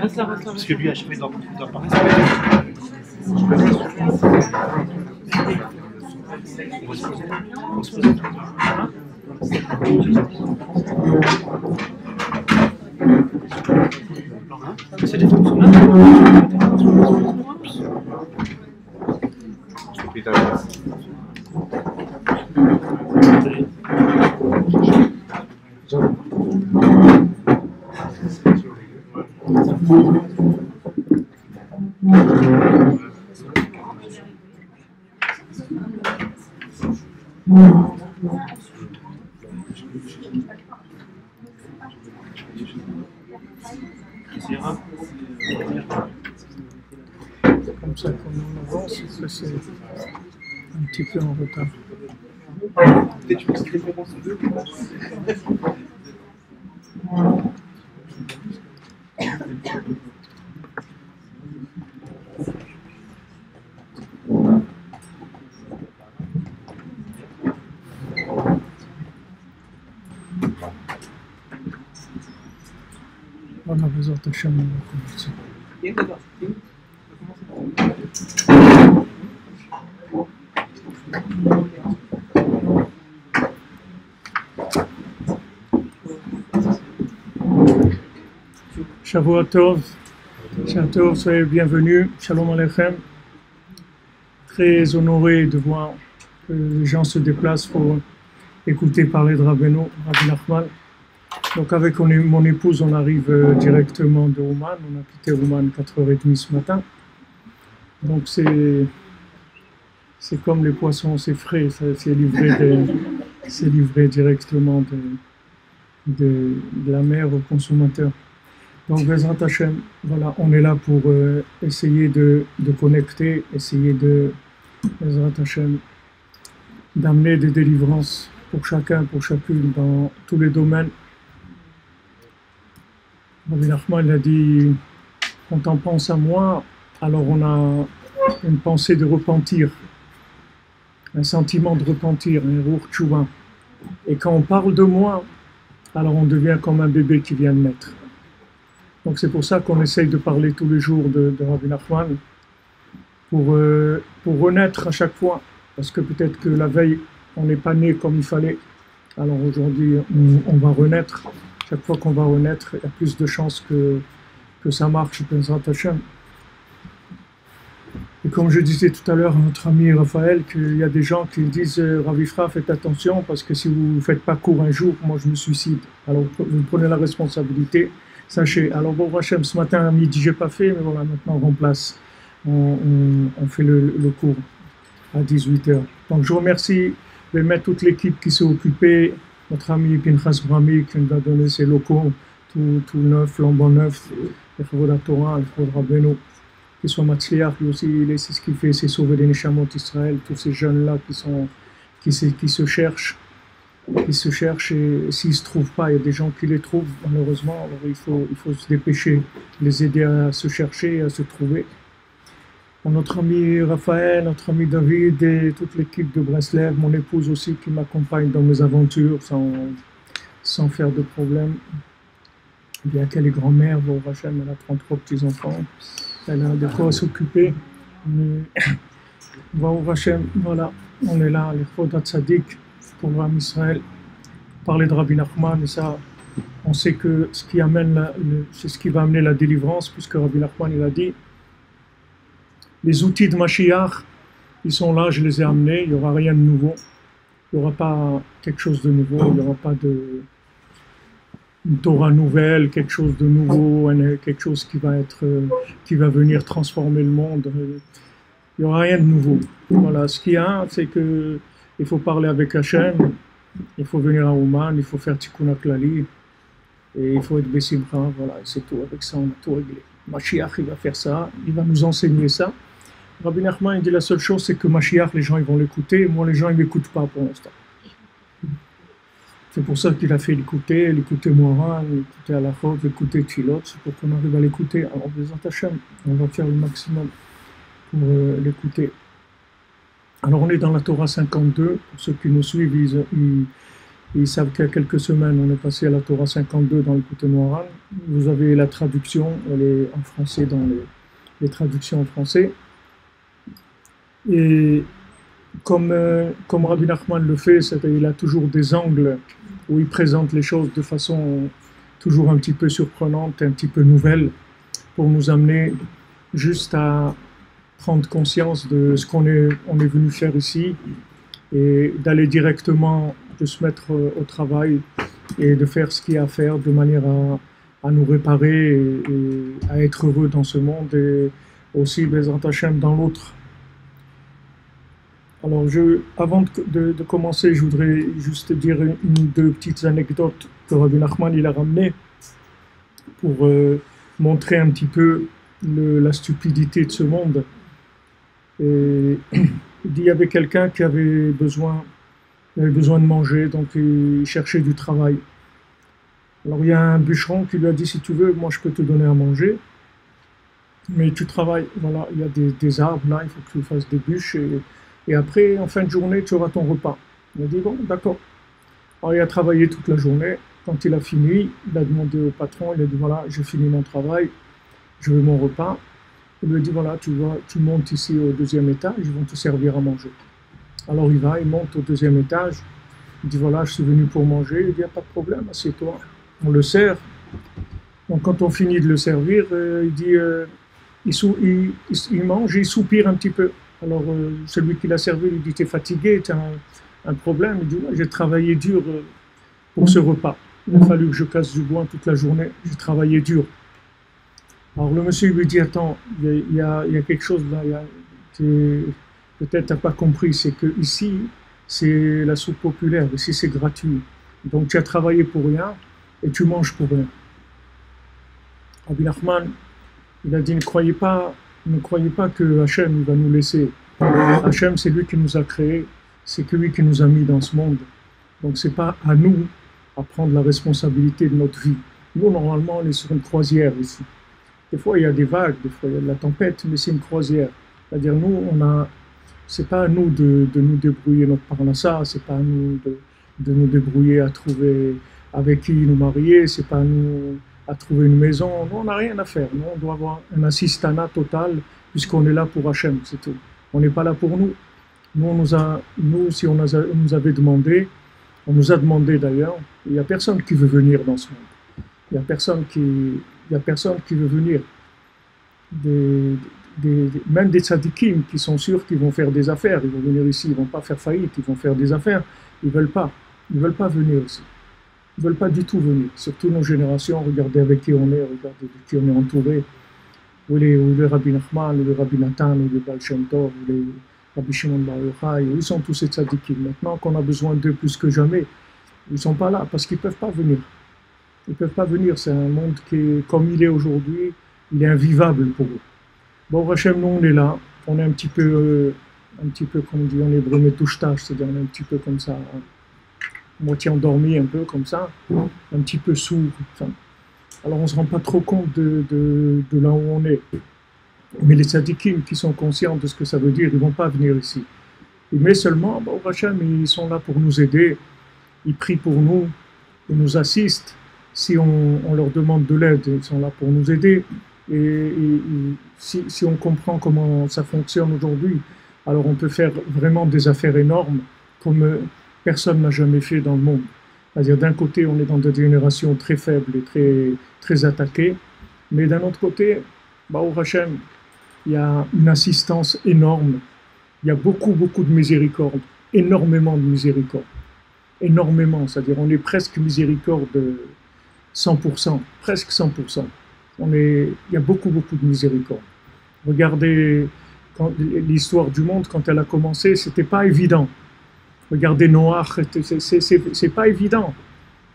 Ça va? Parce que lui, à chaque fois, il doit parler. On se pose. C'est des femmes comme ça qu'on en avance, ça c'est un petit peu en retard. On a besoin de chemin de commencer. Shavuot Tov, soyez bienvenus, Shalom Aleichem. Très honoré de voir que les gens se déplacent pour écouter parler de Rabbeinu, Rabbi Nachman. Donc avec mon épouse, on arrive directement de Ouman, on a quitté Ouman 4h30 ce matin. Donc c'est comme les poissons, c'est frais, c'est livré directement de la mer au consommateur. Donc Bezrat Hashem, voilà, on est là pour essayer de connecter, essayer de, Bezrat Hashem, d'amener des délivrances pour chacun, pour chacune, dans tous les domaines. Rabbi Nachman a dit, quand on pense à moi, alors on a une pensée de repentir, un sentiment de repentir, un ruch tchouva. Et quand on parle de moi, alors on devient comme un bébé qui vient de naître. Donc c'est pour ça qu'on essaye de parler tous les jours de Rabbi Nachman, pour renaître à chaque fois, parce que peut-être que la veille, on n'est pas né comme il fallait. Alors aujourd'hui, on va renaître. Chaque fois qu'on va renaître, il y a plus de chances que ça marche, Bezrat Hashem. Et comme je disais tout à l'heure à notre ami Raphaël, qu'il y a des gens qui disent « Rav Ifra, faites attention, parce que si vous ne faites pas court un jour, moi je me suicide. » Alors vous prenez la responsabilité, sachez. Alors bon, Hachem, ce matin à midi, je n'ai pas fait, mais voilà, maintenant on remplace. On fait le cours à 18h. Donc je remercie toute l'équipe qui s'est occupée, notre ami Pinchas Brami qui nous a donné ses locaux, tout neuf, flambant neuf, le Chavod HaTorah, le Chavod Rabbeinu, qui soit Matzliach, lui aussi, c'est ce qu'il fait, c'est sauver les Neshamot Israël, tous ces jeunes-là qui se cherchent, et s'ils ne se trouvent pas, il y a des gens qui les trouvent, malheureusement, alors il faut se dépêcher, les aider à se chercher, à se trouver. Notre ami Raphaël, notre ami David et toute l'équipe de Breslev, mon épouse aussi qui m'accompagne dans mes aventures sans faire de problème. Bien qu'elle est grand-mère, bon, Rachel, elle a 33 petits-enfants, elle a de quoi s'occuper. Bon, Rachel, voilà, on est là, les Chodat Tzadik, pour Ram Israël, parler de Rabbi Nachman, et ça, on sait que c'est ce qui va amener la délivrance, puisque Rabbi Nachman, il a dit, les outils de Mashiach, ils sont là, je les ai amenés, il n'y aura rien de nouveau. Il n'y aura pas quelque chose de nouveau, il n'y aura pas une Torah nouvelle, quelque chose de nouveau, quelque chose qui va venir transformer le monde. Il n'y aura rien de nouveau. Voilà, ce qu'il y a, c'est que il faut parler avec Hachem, il faut venir à Ouman, il faut faire Tikkun HaKlali, et il faut être Bessimcha, voilà, c'est tout, avec ça on a tout réglé. Mashiach, il va faire ça, il va nous enseigner ça. Rabbi Nachman, il dit la seule chose, c'est que Mashiach, les gens ils vont l'écouter, moi les gens ils ne m'écoutent pas pour l'instant. C'est pour ça qu'il a fait l'écouter Moran, l'écouter Halachot, l'écouter Tfilot, c'est pour qu'on arrive à l'écouter. Alors, Bezrat Hashem, on va faire le maximum pour l'écouter. Alors on est dans la Torah 52, pour ceux qui nous suivent, ils savent qu'il y a quelques semaines, on est passé à la Torah 52 dans le Écoute Moharan. Vous avez la traduction, elle est en français dans les traductions en français. Et comme Rabbi Nachman le fait, il a toujours des angles où il présente les choses de façon toujours un petit peu surprenante, un petit peu nouvelle, pour nous amener juste à prendre conscience de ce qu'on est venu faire ici et d'aller directement, de se mettre au travail et de faire ce qu'il y a à faire de manière à nous réparer et à être heureux dans ce monde et aussi Bezrat Hashem dans l'autre. Alors, avant de commencer, je voudrais juste dire une ou deux petites anecdotes que Rabbi Nachman il a ramenées pour montrer un petit peu la stupidité de ce monde. Et il dit qu'il y avait quelqu'un qui avait besoin de manger, donc il cherchait du travail. Alors il y a un bûcheron qui lui a dit, si tu veux, moi je peux te donner à manger, mais tu travailles. Voilà, il y a des arbres là, il faut que tu fasses des bûches, et après, en fin de journée, tu auras ton repas. Il a dit, bon, d'accord. Alors il a travaillé toute la journée. Quand il a fini, il a demandé au patron, il a dit, voilà, j'ai fini mon travail, je veux mon repas. Il lui a dit, voilà, tu montes ici au deuxième étage, ils vont te servir à manger. Alors il monte au deuxième étage, il dit, voilà, je suis venu pour manger. Il dit, il n'y a pas de problème, assieds-toi. On le sert. Donc quand on finit de le servir, il dit, il mange et il soupire un petit peu. Alors celui qui l'a servi lui dit, t'es fatigué, t'as un problème. Il dit, ouais, j'ai travaillé dur pour ce repas. Il a fallu que je casse du bois toute la journée, j'ai travaillé dur. Alors le monsieur lui dit, attends, il y a quelque chose là, peut-être tu n'as pas compris, c'est que ici, c'est la soupe populaire, ici c'est gratuit. Donc tu as travaillé pour rien et tu manges pour rien. Rabbi Nachman, il a dit, ne croyez pas que Hachem il va nous laisser. Hachem, c'est lui qui nous a créés, c'est lui qui nous a mis dans ce monde. Donc c'est pas à nous à prendre la responsabilité de notre vie. Nous, normalement, on est sur une croisière ici. Des fois, il y a des vagues, des fois, il y a de la tempête, mais c'est une croisière. C'est-à-dire, nous, c'est pas à nous de nous débrouiller notre parnassa, c'est pas à nous de nous débrouiller à trouver avec qui nous marier, c'est pas à nous à trouver une maison. Nous, on n'a rien à faire. Nous, on doit avoir un assistanat total, puisqu'on est là pour Hachem, c'est tout. On n'est pas là pour nous. Si on nous avait demandé, on nous a demandé d'ailleurs, il n'y a personne qui veut venir dans ce monde. Il n'y a personne qui veut venir. Même des tzadikim qui sont sûrs qu'ils vont faire des affaires, ils vont venir ici, ils ne vont pas faire faillite, ils vont faire des affaires, ils ne veulent pas venir ici. Ils ne veulent pas du tout venir. Surtout nos générations, regardez avec qui on est, regardez de qui on est entouré. Ou les Rabbi Nachman, ou les Rabbi Nathan, ou les Baal Shem Tov, ou les Rabbi Shimon Bar Yochai, où ils sont tous ces tzadikim. Maintenant qu'on a besoin d'eux plus que jamais, ils ne sont pas là parce qu'ils ne peuvent pas venir. Ils ne peuvent pas venir. C'est un monde qui, comme il est aujourd'hui, il est invivable pour eux. Bon, Hachem, nous, on est là. On est un petit peu comme on dit en hébreu, metouchtash, c'est-à-dire on est un petit peu comme ça, moitié endormi, un peu comme ça, un petit peu sourd. Enfin, alors on ne se rend pas trop compte de là où on est. Mais les tzadikim qui sont conscients de ce que ça veut dire, ils ne vont pas venir ici. Mais seulement, bon, Hachem, ils sont là pour nous aider, ils prient pour nous, ils nous assistent. Si on leur demande de l'aide, ils sont là pour nous aider. Et si on comprend comment ça fonctionne aujourd'hui, alors on peut faire vraiment des affaires énormes comme personne n'a jamais fait dans le monde. C'est-à-dire d'un côté, on est dans des générations très faibles et très, très attaquées, mais d'un autre côté, au Hachem, il y a une assistance énorme, il y a beaucoup de miséricorde, énormément de miséricorde, énormément, c'est-à-dire on est presque miséricorde 100%, presque 100%. Il y a beaucoup de miséricorde. Regardez l'histoire du monde, quand elle a commencé, c'était pas évident. Regardez Noach, c'est pas évident.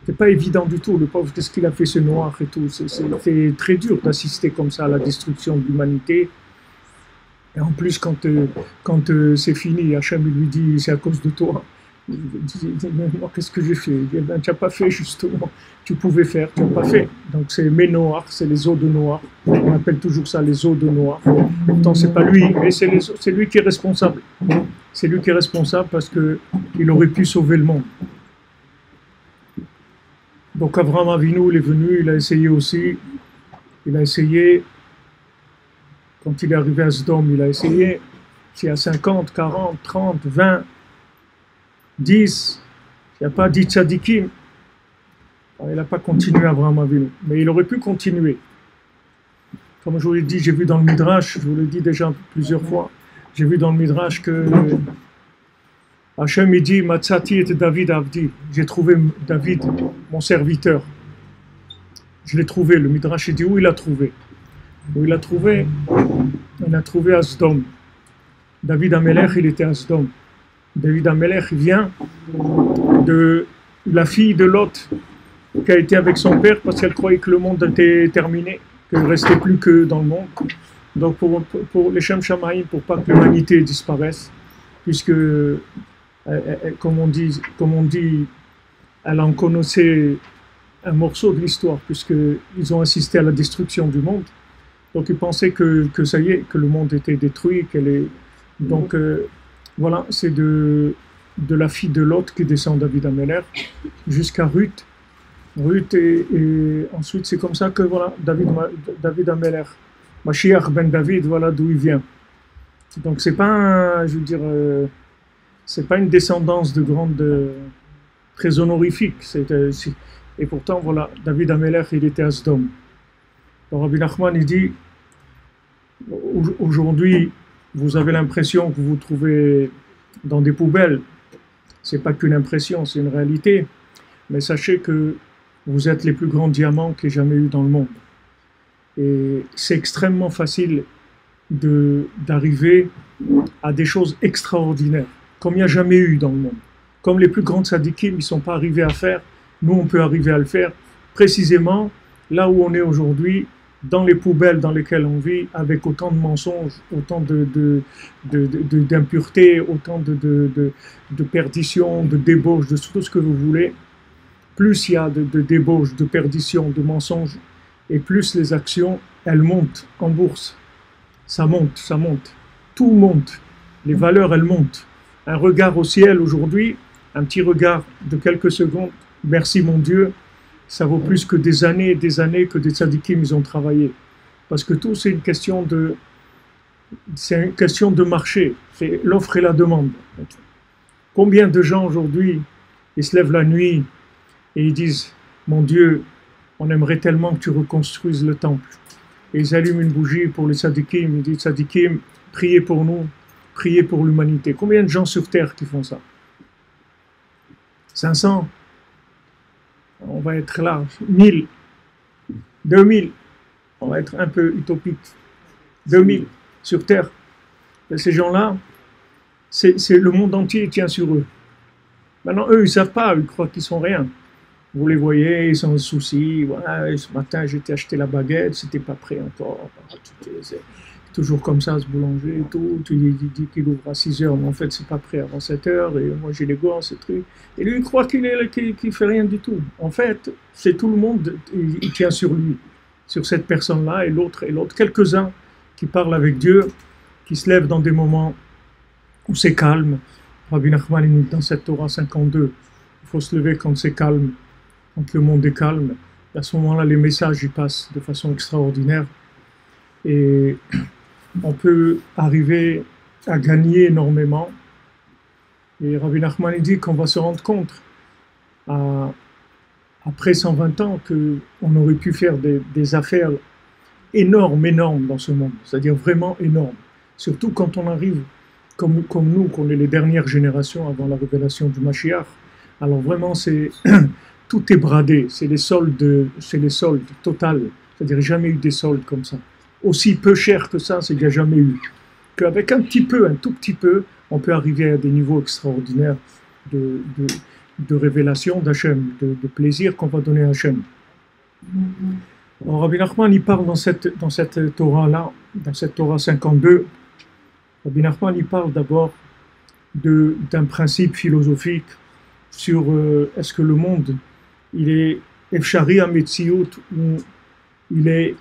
C'est pas évident du tout. Le pauvre, qu'est-ce qu'il a fait ce Noach et tout. C'est très dur d'assister comme ça à la destruction de l'humanité. Et en plus, quand c'est fini, Hachem lui dit, c'est à cause de toi. Il dit, moi, qu'est-ce que j'ai fait? Il dit, ben, tu n'as pas fait justement. Tu pouvais faire, tu n'as pas fait. Donc c'est Noach, c'est les eaux de Noach. On appelle toujours ça les eaux de Noach. Pourtant, c'est pas lui, mais c'est lui qui est responsable. c'est lui qui est responsable parce qu'il aurait pu sauver le monde. Donc Abraham Avinu, il est venu, il a essayé aussi, il a essayé, quand il est arrivé à Sodome, il a essayé, s'il y a 50, 40, 30, 20, 10, il n'y a pas 10 tzadikim, il n'a pas continué Abraham Avinu, mais il aurait pu continuer. Comme je vous l'ai dit, j'ai vu dans le Midrash, je vous l'ai dit déjà plusieurs fois, j'ai vu dans le Midrash que Hachem il dit Matzati et David Avdi, j'ai trouvé David, mon serviteur. Je l'ai trouvé, le Midrash il dit où il l'a trouvé. Où il l'a trouvé? Il l'a trouvé à Sodome. David Amelech, il était à Sodome. David Amelech, il vient de la fille de Lot qui a été avec son père parce qu'elle croyait que le monde était terminé, qu'il ne restait plus que dans le monde. Donc pour les Shem Shamaïm, pour pas que l'humanité disparaisse, puisque comme on dit, elle en connaissait un morceau de l'histoire, puisqu'ils ont assisté à la destruction du monde. Donc ils pensaient que ça y est, que le monde était détruit. Donc voilà, c'est de la fille de Lot qui descend David Amelech jusqu'à Ruth. Et ensuite c'est comme ça que voilà, David Amelech, Mashiach ben David, voilà d'où il vient. Donc c'est pas, je veux dire, c'est pas une descendance de grande, très honorifique. Et pourtant voilà, David Amelech, il était à Sodome. Donc Rabbi Nachman il dit, aujourd'hui vous avez l'impression que vous vous trouvez dans des poubelles. C'est pas qu'une impression, c'est une réalité. Mais sachez que vous êtes les plus grands diamants qu'il y ait jamais eu dans le monde. Et c'est extrêmement facile d'arriver à des choses extraordinaires, comme il n'y a jamais eu dans le monde. Comme les plus grands tzadikim, ils ne sont pas arrivés à faire, nous on peut arriver à le faire, précisément là où on est aujourd'hui, dans les poubelles dans lesquelles on vit, avec autant de mensonges, autant d'impuretés, autant de perdition, de débauche, de tout ce que vous voulez. Plus il y a de débauche, de perdition, de mensonges, et plus les actions, elles montent en bourse. Ça monte, ça monte. Tout monte. Les valeurs, elles montent. Un regard au ciel aujourd'hui, un petit regard de quelques secondes, merci mon Dieu, ça vaut plus que des années et des années que des tzadikim ils ont travaillé. Parce que tout, c'est une question de marché. C'est l'offre et la demande. Combien de gens aujourd'hui, ils se lèvent la nuit et ils disent, mon Dieu, on aimerait tellement que tu reconstruises le temple. Et ils allument une bougie pour les tzadikim, ils disent, tzadikim, priez pour nous, priez pour l'humanité. Combien de gens sur terre qui font ça? 500? On va être là, 1000, 2000, on va être un peu utopique. 2000 sur terre. Et ces gens-là, c'est le monde entier qui tient sur eux. Maintenant, eux, ils ne savent pas, ils croient qu'ils sont rien. Vous les voyez, ils sont en souci. Voilà, ce matin, j'ai été acheter la baguette, c'était pas prêt encore. C'est toujours comme ça, ce boulanger et tout. Il dit qu'il ouvre à 6 heures, mais en fait, c'est pas prêt avant 7 heures. Et moi, j'ai les gants, ce truc. Et lui, il croit qu'il fait rien du tout. En fait, c'est tout le monde, il tient sur lui, sur cette personne-là, et l'autre, quelques-uns qui parlent avec Dieu, qui se lèvent dans des moments où c'est calme. Rabbi Nachman, il nous dit dans cette Torah 52, il faut se lever quand c'est calme, quand le monde est calme. Et à ce moment-là, les messages y passent de façon extraordinaire. Et on peut arriver à gagner énormément. Et Rabbi Nachman il dit qu'on va se rendre compte, après 120 ans, qu'on aurait pu faire des affaires énormes dans ce monde. C'est-à-dire vraiment énormes. Surtout quand on arrive, comme nous, qu'on est les dernières générations avant la révélation du Mashiach. Alors vraiment, tout est bradé. C'est les soldes total. C'est-à-dire jamais eu des soldes comme ça. Aussi peu cher que ça, c'est qu'il n'y a jamais eu. Qu'avec un tout petit peu, on peut arriver à des niveaux extraordinaires de révélation d'Hachem, de plaisir qu'on va donner à Hachem. Alors, Rabbi Nachman, il parle dans cette Torah-là, dans cette Torah 52, Rabbi Nachman, il parle d'abord d'un principe philosophique sur est-ce que le monde, il est Efshari HaMetziut ou il est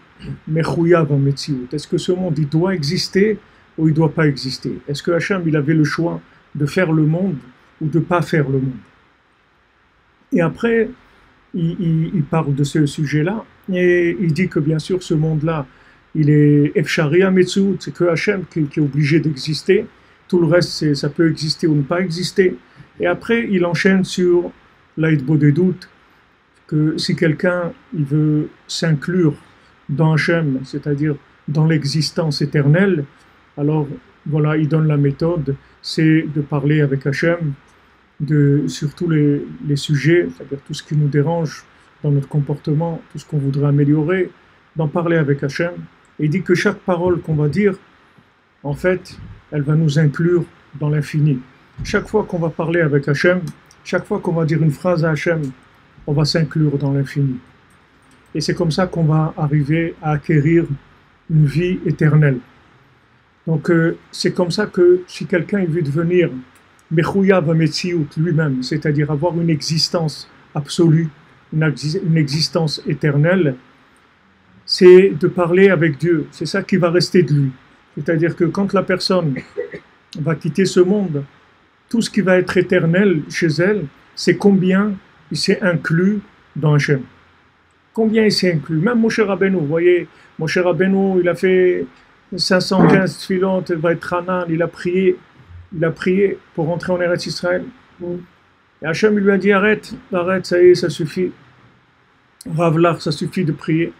Mechouyav HaMetziut. Est-ce que ce monde, il doit exister ou il ne doit pas exister? Est-ce que Hachem, il avait le choix de faire le monde ou de ne pas faire le monde. Et après, il parle de ce sujet-là, et il dit que bien sûr ce monde-là, il est Efsharia Metzout, c'est que Hachem qui est obligé d'exister, tout le reste ça peut exister ou ne pas exister. Et après il enchaîne sur l'Aïdbodedut, que si quelqu'un il veut s'inclure dans Hachem, c'est-à-dire dans l'existence éternelle, alors voilà, il donne la méthode, c'est de parler avec Hachem, sur tous les sujets, c'est-à-dire tout ce qui nous dérange dans notre comportement, tout ce qu'on voudrait améliorer, d'en parler avec Hachem. Et il dit que chaque parole qu'on va dire, en fait, elle va nous inclure dans l'infini. Chaque fois qu'on va parler avec Hachem, chaque fois qu'on va dire une phrase à Hachem, on va s'inclure dans l'infini. Et c'est comme ça qu'on va arriver à acquérir une vie éternelle. Donc c'est comme ça que si quelqu'un veut devenir Mechouya Bametsiout lui-même, c'est-à-dire avoir une existence absolue, une existence éternelle, c'est de parler avec Dieu. C'est ça qui va rester de lui. C'est-à-dire que quand la personne va quitter ce monde, tout ce qui va être éternel chez elle, c'est combien il s'est inclus dans Hachem. Combien il s'est inclus. Même Moshe Rabbeinu, vous voyez, Moshe Rabbeinu, il a fait 515 tefilot, il va être Hanan, il a prié pour rentrer en Eretz Israël. Et Hachem il lui a dit arrête, ça y est, ça suffit. Ravlar, ça suffit de prier.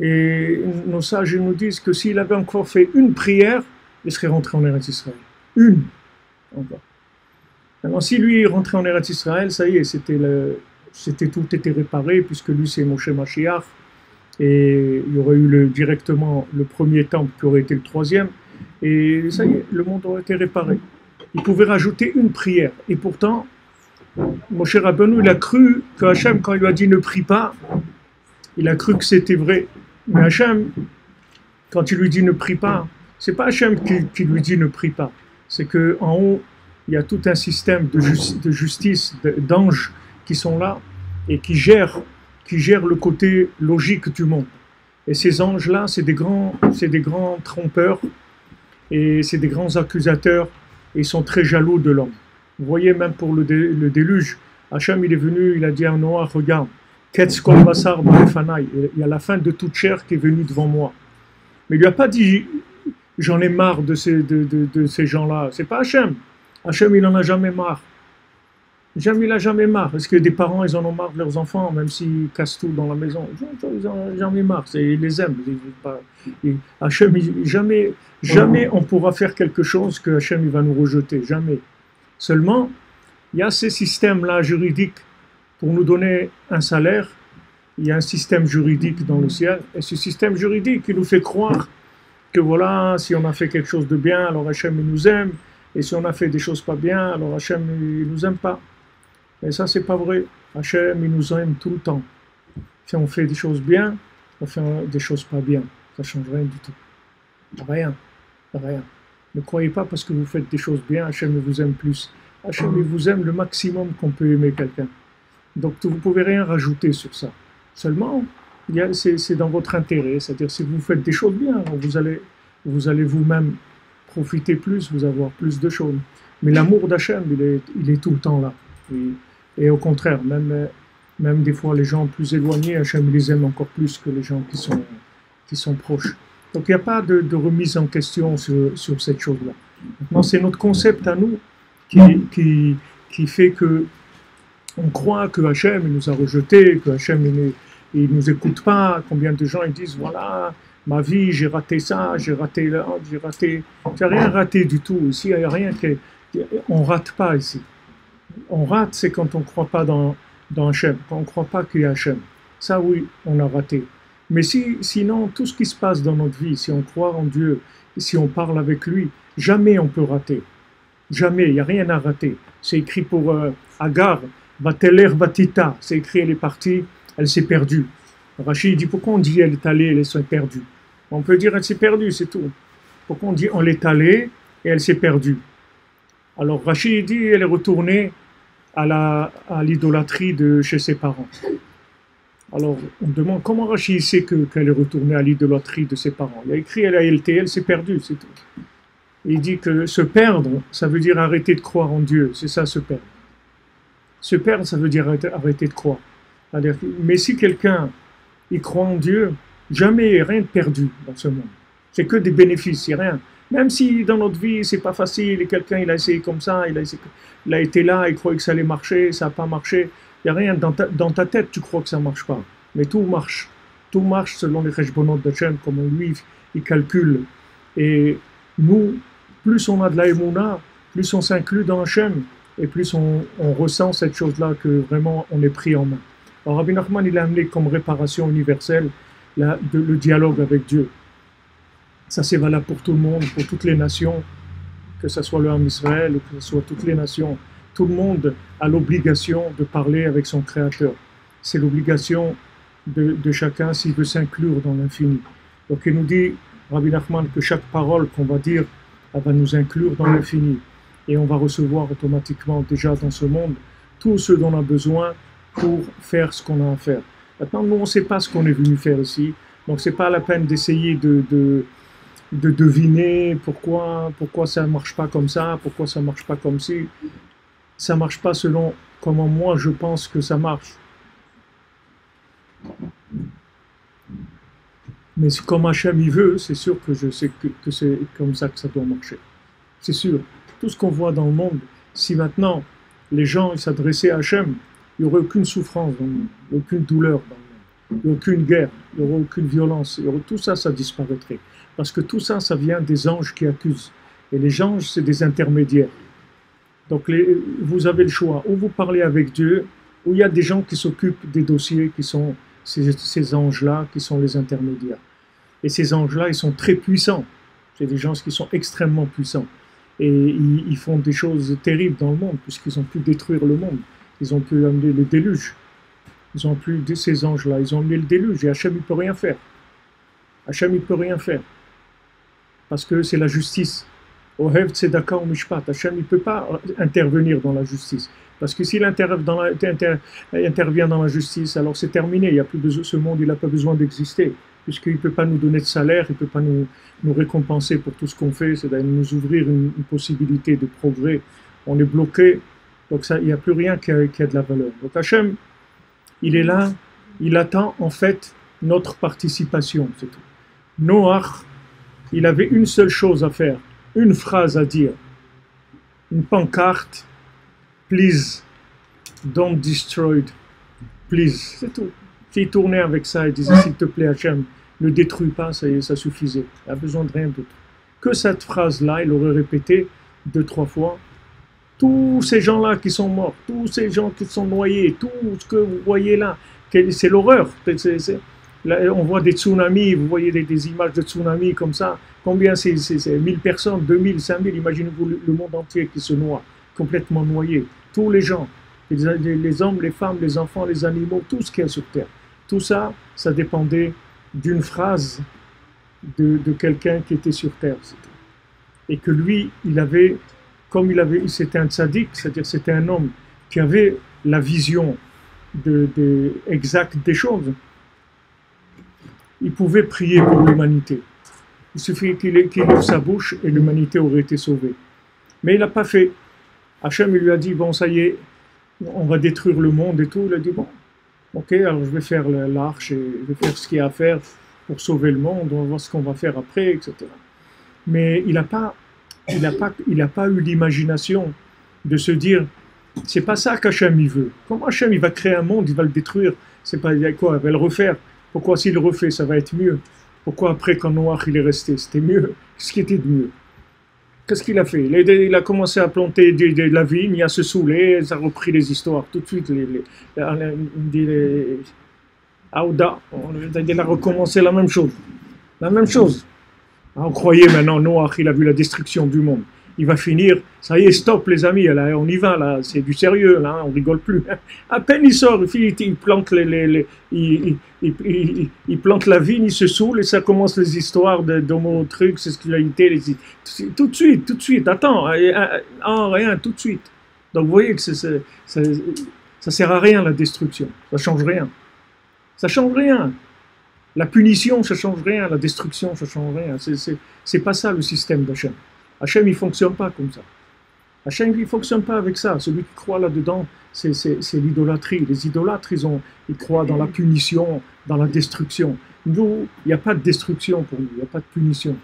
Et nos sages nous disent que s'il avait encore fait une prière, il serait rentré en Eretz Israël. Une. Encore. Maintenant, si lui est rentré en Eretz Israël, ça y est, tout était réparé, puisque lui c'est Moshe Mashiach, et il y aurait eu directement le premier temple qui aurait été le troisième, et ça y est, le monde aurait été réparé. Il pouvait rajouter une prière, et pourtant, Moshe Rabbeinu, il a cru que Hachem, quand il lui a dit ne prie pas, il a cru que c'était vrai. Mais Hachem, quand il lui dit ne prie pas, c'est pas Hachem qui lui dit ne prie pas. C'est qu'en haut, il y a tout un système de justice, d'anges qui sont là et qui gèrent le côté logique du monde. Et ces anges-là, c'est des grands trompeurs et c'est des grands accusateurs et ils sont très jaloux de l'homme. Vous voyez, même pour le déluge, Hachem, il est venu, il a dit à Noah, regarde, Ketz kol basar b'lefanai, il y a la fin de toute chair qui est venue devant moi. Mais il lui a pas dit, j'en ai marre de ces gens-là. C'est pas Hachem. Hachem, il en a jamais marre. Hachem, il a jamais marre. Est-ce que des parents, ils en ont marre de leurs enfants, même s'ils cassent tout dans la maison? Ils en ont jamais marre. Ils les aiment. Hachem, jamais on pourra faire quelque chose que Hachem, il va nous rejeter. Jamais. Seulement, il y a ces systèmes-là juridiques pour nous donner un salaire. Il y a un système juridique dans le ciel. Et ce système juridique, il nous fait croire que voilà, si on a fait quelque chose de bien, alors Hachem, il nous aime. Et si on a fait des choses pas bien, alors Hachem, il nous aime pas. Et ça, c'est pas vrai. Hachem, il nous aime tout le temps. Si on fait des choses bien, on fait des choses pas bien. Ça change rien du tout. Rien. Rien. Ne croyez pas parce que vous faites des choses bien, Hachem vous aime plus. Hachem il vous aime le maximum qu'on peut aimer quelqu'un. Donc vous ne pouvez rien rajouter sur ça. Seulement, c'est dans votre intérêt. C'est-à-dire si vous faites des choses bien, vous allez vous-même profiter plus, vous avoir plus de choses. Mais l'amour d'Hachem, il est tout le temps là. Et au contraire, même des fois les gens plus éloignés, Hachem les aime encore plus que les gens qui sont proches. Donc il n'y a pas de remise en question sur cette chose-là. Maintenant, c'est notre concept à nous qui fait que on croit que Hachem il nous a rejetés, que Hachem il nous écoute pas. Combien de gens ils disent voilà, ma vie j'ai raté ça, j'ai raté là, j'ai raté. Tu n'as rien raté du tout. Ici il n'y a rien on rate pas ici. On rate c'est quand on ne croit pas dans Hachem, quand on ne croit pas qu'il y a Hachem. Ça oui, on a raté. Mais sinon, tout ce qui se passe dans notre vie, si on croit en Dieu, si on parle avec lui, jamais on peut rater. Jamais, il n'y a rien à rater. C'est écrit pour Agar, Vateler Vatita. C'est écrit, elle est partie, elle s'est perdue. Rachid dit, pourquoi on dit elle est allée, elle s'est perdue? On peut dire elle s'est perdue, c'est tout. Pourquoi on dit on est allée et elle s'est perdue? Alors Rachid dit, elle est retournée à l'idolâtrie de chez ses parents. Alors, on demande comment Rachid sait qu'elle est retournée à l'idolâtrie de ses parents. Il a écrit, elle s'est perdue, c'est tout. Il dit que se perdre, ça veut dire arrêter de croire en Dieu. C'est ça, se perdre. Se perdre, ça veut dire arrêter de croire. Mais si quelqu'un il croit en Dieu, jamais rien de perdu dans ce monde. C'est que des bénéfices, c'est rien. Même si dans notre vie, c'est pas facile, et quelqu'un il a essayé comme ça, il a été là, il croyait que ça allait marcher, ça n'a pas marché. Il n'y a rien dans ta tête, tu crois que ça ne marche pas. Mais tout marche. Tout marche selon les cheshbonot d'Hachem, comme lui, il calcule. Et nous, plus on a de la émouna, plus on s'inclut dans Hachem, et plus on ressent cette chose-là que vraiment on est pris en main. Alors Rabbi Nachman, il a amené comme réparation universelle le dialogue avec Dieu. Ça c'est valable pour tout le monde, pour toutes les nations, que ce soit le Ham Israël ou que ce soit toutes les nations. Tout le monde a l'obligation de parler avec son Créateur. C'est l'obligation de chacun s'il veut s'inclure dans l'infini. Donc il nous dit, Rabbi Nachman, que chaque parole qu'on va dire, elle va nous inclure dans l'infini. Et on va recevoir automatiquement déjà dans ce monde tout ce dont on a besoin pour faire ce qu'on a à faire. Maintenant, nous, on ne sait pas ce qu'on est venu faire ici. Donc, ce n'est pas la peine d'essayer de deviner pourquoi ça ne marche pas comme ça, pourquoi ça ne marche pas comme ci. Ça ne marche pas selon comment moi je pense que ça marche. Mais comme Hachem il veut, c'est sûr que je sais que c'est comme ça que ça doit marcher. C'est sûr. Tout ce qu'on voit dans le monde, si maintenant les gens s'adressaient à Hachem, il n'y aurait aucune souffrance dans le monde, aucune douleur dans le monde, il n'y aurait aucune guerre, il n'y aurait aucune violence, tout ça, ça disparaîtrait. Parce que tout ça, ça vient des anges qui accusent. Et les anges, c'est des intermédiaires. Donc vous avez le choix, ou vous parlez avec Dieu, ou il y a des gens qui s'occupent des dossiers qui sont ces anges-là, qui sont les intermédiaires. Et ces anges-là, ils sont très puissants. C'est des gens qui sont extrêmement puissants. Et ils font des choses terribles dans le monde, puisqu'ils ont pu détruire le monde. Ils ont pu amener le déluge. Ils ont pu, ces anges-là, ils ont amené le déluge. Et Hachem, il ne peut rien faire. Hachem, il ne peut rien faire. Parce que c'est la justice. Ohev tzedaka ou mishpat. Hachem, il ne peut pas intervenir dans la justice. Parce que s'il intervient dans la justice, alors c'est terminé. Il y a plus besoin, ce monde, il n'a pas besoin d'exister. Puisqu'il ne peut pas nous donner de salaire, il ne peut pas nous récompenser pour tout ce qu'on fait, c'est-à-dire nous ouvrir une possibilité de progrès. On est bloqué, donc ça, il n'y a plus rien qui a de la valeur. Donc Hachem, il est là, il attend en fait notre participation, c'est tout. Noach, il avait une seule chose à faire, une phrase à dire, une pancarte, please, don't destroy, please, c'est tout. S'il tournait avec ça et disait, s'il te plaît Hachem, ne détruis pas, ça suffisait. Il n'a besoin de rien d'autre. Que cette phrase-là, il aurait répété 2-3 fois. Tous ces gens-là qui sont morts, tous ces gens qui sont noyés, tout ce que vous voyez là, c'est l'horreur. Là, on voit des tsunamis, vous voyez des images de tsunamis comme ça. Combien c'est 1000 personnes, 2000, 5000, imaginez-vous le monde entier qui se noie, complètement noyé. Tous les gens, les hommes, les femmes, les enfants, les animaux, tout ce qu'il y a sur Terre. Tout ça, ça dépendait d'une phrase de quelqu'un qui était sur Terre. Et que lui, c'était un tzaddik, c'est-à-dire c'était un homme qui avait la vision exacte des choses. Il pouvait prier pour l'humanité. Il suffit qu'il ouvre sa bouche et l'humanité aurait été sauvée. Mais il n'a pas fait. Hachem il lui a dit, bon ça y est, on va détruire le monde et tout. Il a dit, bon, ok, alors je vais faire l'arche et je vais faire ce qu'il y a à faire pour sauver le monde, on va voir ce qu'on va faire après, etc. Mais il n'a pas eu l'imagination de se dire, c'est pas ça qu'Hachem il veut. Comment Hachem il va créer un monde, il va le détruire, c'est pas quoi, il va le refaire. Pourquoi s'il le refait, ça va être mieux? Pourquoi après quand Noach il est resté, c'était mieux? Qu'est-ce qui était de mieux? Qu'est-ce qu'il a fait? Il a commencé à planter de la vigne, il a se saoulé, ça a repris les histoires tout de suite. Aouda, il a recommencé la même chose. La même chose. On croyait maintenant, Noach, il a vu la destruction du monde. Il va finir, ça y est, stop les amis, là, on y va, là, c'est du sérieux, là, on rigole plus. À peine il sort, il plante, il plante la vigne, il se saoule et ça commence les histoires d'homo-trucs, sexualité, tout de suite, attends, rien, tout de suite. Donc vous voyez que ça sert à rien la destruction, ça change rien. Ça change rien. La punition, ça change rien, la destruction, ça change rien. C'est pas ça le système d'Hachem. Hachem, il ne fonctionne pas comme ça. Hachem, il ne fonctionne pas avec ça. Celui qui croit là-dedans, c'est l'idolâtrie. Les idolâtres, ils croient dans la punition, dans la destruction. Nous, il n'y a pas de destruction pour nous, il n'y a pas de punition.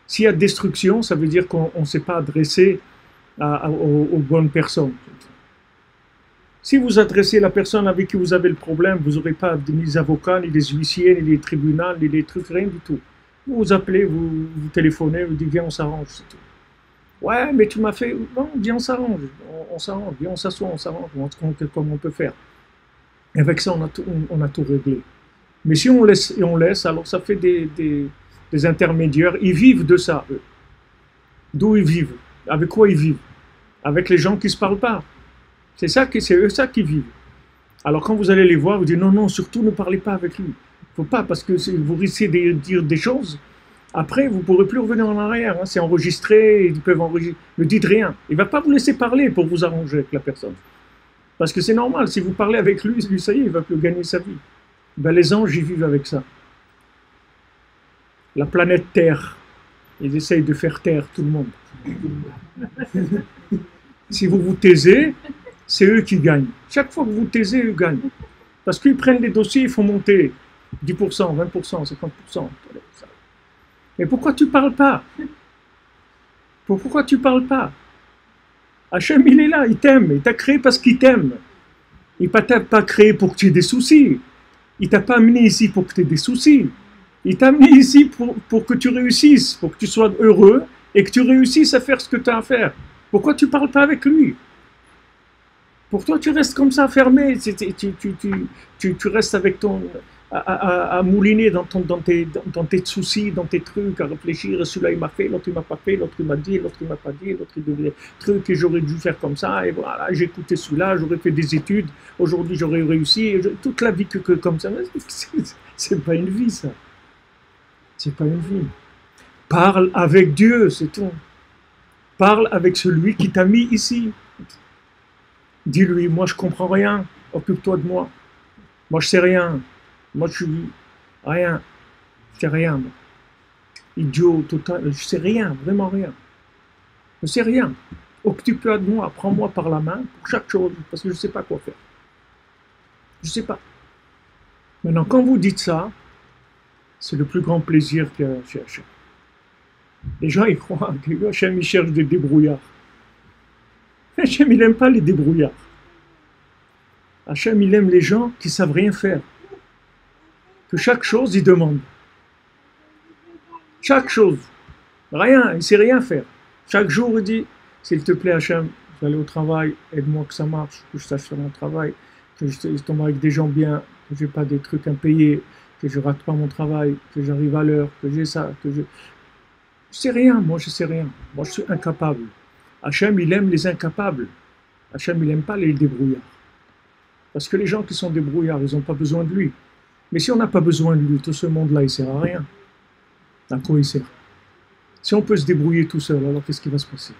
S'il y a destruction, ça veut dire qu'on ne s'est pas adressé aux bonnes personnes. Si vous adressez la personne avec qui vous avez le problème, vous n'aurez pas ni les avocats, ni les huissiers, ni les tribunaux, ni les trucs, rien du tout. Vous vous appelez, vous téléphonez, vous dites viens, on s'arrange, c'est tout. Ouais, mais tu m'as fait... Non, viens, on s'arrange, on s'arrange, viens, on s'assoit, on s'arrange, on se compte comment on peut faire. Et avec ça, on a tout réglé. Mais si on laisse, alors ça fait des intermédiaires. Ils vivent de ça, eux. D'où ils vivent? Avec quoi ils vivent? Avec les gens qui ne se parlent pas. C'est eux ça qui vivent. Alors quand vous allez les voir, vous dites non, non, surtout ne parlez pas avec lui. Il ne faut pas, parce que vous risquez de dire des choses. Après, vous ne pourrez plus revenir en arrière. Hein. C'est enregistré, ils peuvent enregistrer. Ne dites rien. Il ne va pas vous laisser parler pour vous arranger avec la personne. Parce que c'est normal, si vous parlez avec lui, ça y est, il ne va plus gagner sa vie. Ben, les anges, ils vivent avec ça. La planète Terre, ils essayent de faire taire tout le monde. Si vous vous taisez, c'est eux qui gagnent. Chaque fois que vous taisez, eux gagnent. Parce qu'ils prennent des dossiers, ils font monter 10%, 20%, 50%. Mais pourquoi tu ne parles pas? Pourquoi tu ne parles pas? Hachem, il est là, il t'aime. Il t'a créé parce qu'il t'aime. Il ne t'a pas créé pour que tu aies des soucis. Il ne t'a pas amené ici pour que tu aies des soucis. Il t'a amené ici pour que tu réussisses, pour que tu sois heureux et que tu réussisses à faire ce que tu as à faire. Pourquoi tu ne parles pas avec lui? Pourquoi tu restes comme ça, fermé? Tu restes avec à mouliner dans tes soucis, dans tes trucs, à réfléchir. Celui-là il m'a fait, l'autre il m'a pas fait, l'autre il m'a dit, l'autre il m'a pas dit, l'autre il devait truc et j'aurais dû faire comme ça. Et voilà, j'ai écouté celui-là, j'aurais fait des études. Aujourd'hui j'aurais réussi. Toute la vie que comme ça. C'est pas une vie ça. C'est pas une vie. Parle avec Dieu, c'est tout. Parle avec celui qui t'a mis ici. Dis-lui, moi je comprends rien, occupe-toi de moi. Moi je sais rien. Moi je suis rien. Je sais rien. Moi. Idiot, total, je sais rien, vraiment rien. Je sais rien. Occupe-toi de moi, prends-moi par la main pour chaque chose, parce que je ne sais pas quoi faire. Je ne sais pas. Maintenant, quand vous dites ça, c'est le plus grand plaisir qu'il y a chez Hachem. Les gens, ils croient que Hachem, il cherche des débrouillards. Hachem, il n'aime pas les débrouillards. Hachem, il aime les gens qui ne savent rien faire. Que chaque chose, il demande. Chaque chose. Rien, il ne sait rien faire. Chaque jour, il dit, s'il te plaît, Hachem, je vais aller au travail, aide-moi que ça marche, que je sache faire mon travail, que je tombe avec des gens bien, que je n'ai pas des trucs impayés, que je ne rate pas mon travail, que j'arrive à l'heure, que j'ai ça, que je... Je sais rien, moi je sais rien. Moi je suis incapable. Hachem, il aime les incapables. Hachem, il n'aime pas les débrouillards. Parce que les gens qui sont débrouillards, ils n'ont pas besoin de lui. Mais si on n'a pas besoin de lui, tout ce monde-là, il ne sert à rien. À quoi il sert? Si on peut se débrouiller tout seul, alors qu'est-ce qui va se passer?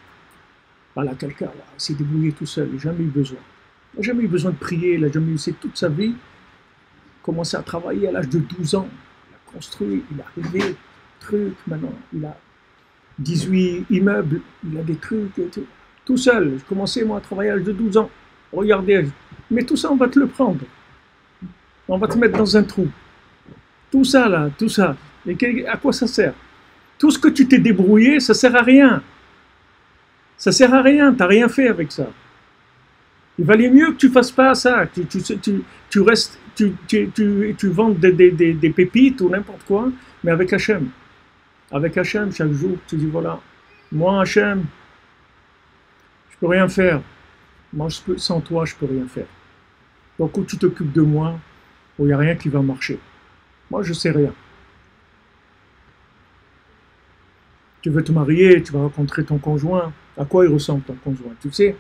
Voilà, quelqu'un s'est débrouillé tout seul, il n'a jamais eu besoin. Il n'a jamais eu besoin de prier, il n'a jamais eu, c'est toute sa vie. Il a commencé à travailler à l'âge de 12 ans. Il a construit, il est arrivé, truc, maintenant, il a 18 immeubles, il a des trucs, tout seul. J'ai commencé moi à travailler à l'âge de 12 ans. Regardez, mais tout ça on va te le prendre. On va te mettre dans un trou. Tout ça là, tout ça. Et à quoi ça sert? Tout ce que tu t'es débrouillé, ça sert à rien. Ça sert à rien, tu n'as rien fait avec ça. Il valait mieux que tu fasses pas ça. Tu restes, tu vends des pépites ou n'importe quoi, mais avec Hachem. Avec Hachem, chaque jour, tu dis voilà, moi Hachem, je peux rien faire. Moi, sans toi, je peux rien faire. Donc, où tu t'occupes de moi, où il n'y a rien qui va marcher. Moi, je sais rien. Tu veux te marier, tu vas rencontrer ton conjoint. À quoi il ressemble ton conjoint? Tu sais,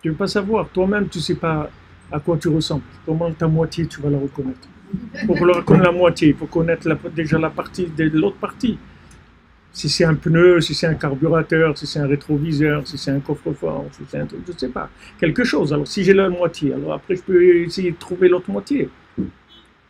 tu ne veux pas savoir. Toi-même, tu ne sais pas à quoi tu ressembles. Comment ta moitié, tu vas la reconnaître. Pour reconnaître la moitié, il faut connaître déjà la partie de l'autre partie. Si c'est un pneu, si c'est un carburateur, si c'est un rétroviseur, si c'est un coffre-fort, si c'est un truc, je ne sais pas. Quelque chose. Alors, si j'ai la moitié, alors après, je peux essayer de trouver l'autre moitié.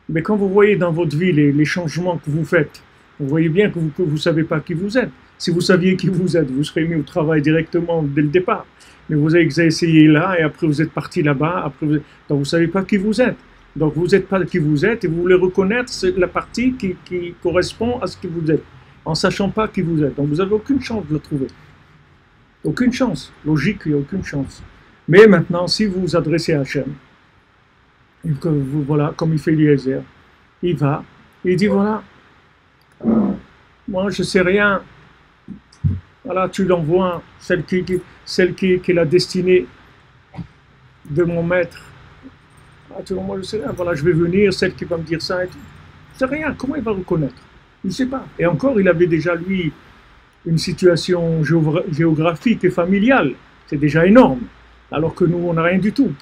Mais quand vous voyez dans votre vie les changements que vous faites, vous voyez bien que vous ne savez pas qui vous êtes. Si vous saviez qui vous êtes, vous serez mis au travail directement dès le départ. Mais vous avez essayé là et après vous êtes parti là-bas. Donc vous ne savez pas qui vous êtes. Donc vous n'êtes pas qui vous êtes et vous voulez reconnaître la partie qui correspond à ce que vous êtes, en ne sachant pas qui vous êtes. Donc vous n'avez aucune chance de le trouver. Aucune chance. Logique, il n'y a aucune chance. Mais maintenant, si vous vous adressez à Hachem, et que vous, voilà, comme il fait Eliezer, il va, il dit voilà, moi je ne sais rien. Voilà, tu l'envoies, celle qui est la destinée de mon maître. Ah, tu vois, moi je sais rien, voilà, je vais venir, celle qui va me dire ça et tout. Je sais rien, comment il va reconnaître? Il ne sait pas. Et encore, il avait déjà, lui, une situation géographique et familiale. C'est déjà énorme. Alors que nous, on n'a rien du tout.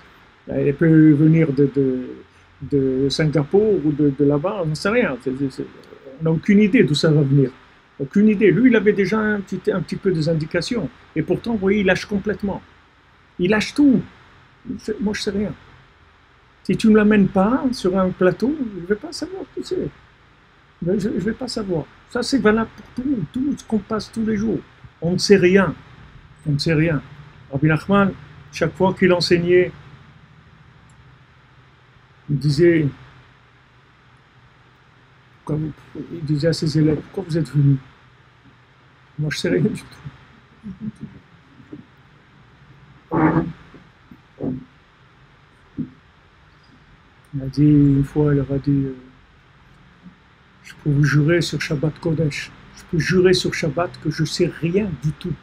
Elle peut venir de Singapour ou de là-bas, on ne sait rien. On n'a aucune idée d'où ça va venir. Aucune idée. Lui, il avait déjà un petit peu des indications. Et pourtant, vous voyez, il lâche complètement. Il lâche tout. Moi, je ne sais rien. Si tu ne l'amènes pas sur un plateau, je ne vais pas savoir qui c'est. Je ne vais pas savoir. Ça, c'est valable pour tout ce qu'on passe tous les jours. On ne sait rien. On ne sait rien. Rabbi Nachman, chaque fois qu'il enseignait, il disait à ses élèves, pourquoi vous êtes venus? Moi, je ne sais rien du tout. Il a dit, une fois, il leur a dit, je peux vous jurer sur Shabbat Kodesh, je peux jurer sur Shabbat que je ne sais rien du tout.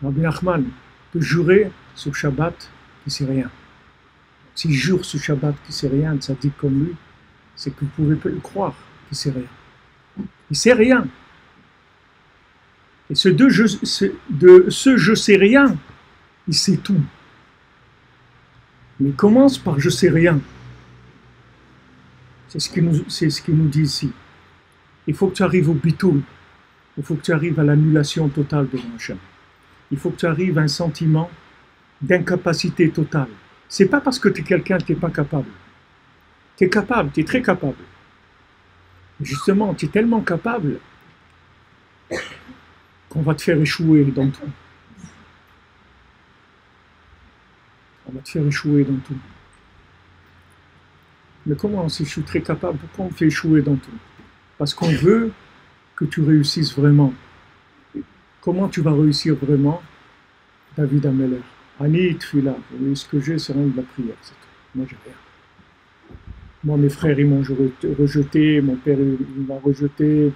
Rabbi Nachman peut jurer sur Shabbat qu'il ne sait rien. S'il jure sur Shabbat qu'il ne sait rien, ça dit comme lui, c'est que vous pouvez pas le croire qu'il ne sait rien. Il ne sait rien. Et ce je sais rien, il sait tout. Mais il commence par je sais rien. C'est ce qu'il nous dit ici. Il faut que tu arrives au bitoul. Il faut que tu arrives à l'annulation totale devant Hachem. Il faut que tu arrives à un sentiment d'incapacité totale. C'est pas parce que tu es quelqu'un que tu n'es pas capable. Tu es capable, tu es très capable. Justement, tu es tellement capable qu'on va te faire échouer dans tout. On va te faire échouer dans tout. Mais comment, si je suis très capable, pourquoi on me fait échouer dans tout? Parce qu'on veut que tu réussisses vraiment. Comment tu vas réussir vraiment? David Ameller. Ani Tfila. Ce que j'ai, c'est rien de la prière. C'est tout. Moi, j'ai rien. Moi, mes frères, ils m'ont rejeté. Mon père, il m'a rejeté.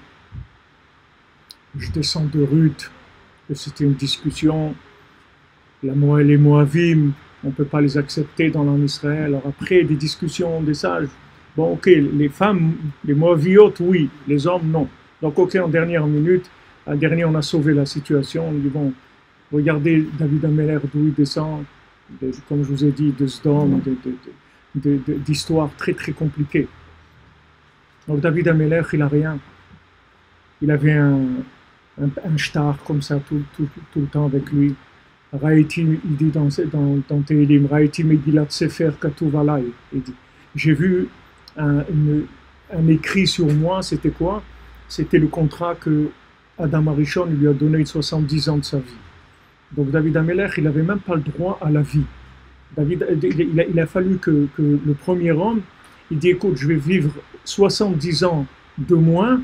Je descends de Ruth. C'était une discussion. Les Moavim, on ne peut pas les accepter dans l'en Israël. Alors après, des discussions des sages. Bon, ok, les femmes, les Moaviotes, oui. Les hommes, non. Donc, ok, en dernière minute, en dernier, on a sauvé la situation. Ils vont regarder David Ameller, d'où il descend, comme je vous ai dit, de Sdom, d'histoires très très compliquées. Donc David Ameller, il n'a rien. Il avait un shtar comme ça tout le temps avec lui. Raïti, il dit dans Tehillim, Raïti Megillat Sefer Katuv Alay. Il dit, j'ai vu un écrit sur moi, c'était quoi? C'était le contrat que Adam Arishon lui a donné 70 ans de sa vie. Donc David Ameller, il n'avait même pas le droit à la vie. Il a fallu que le premier homme, il dit, écoute, je vais vivre 70 ans de moins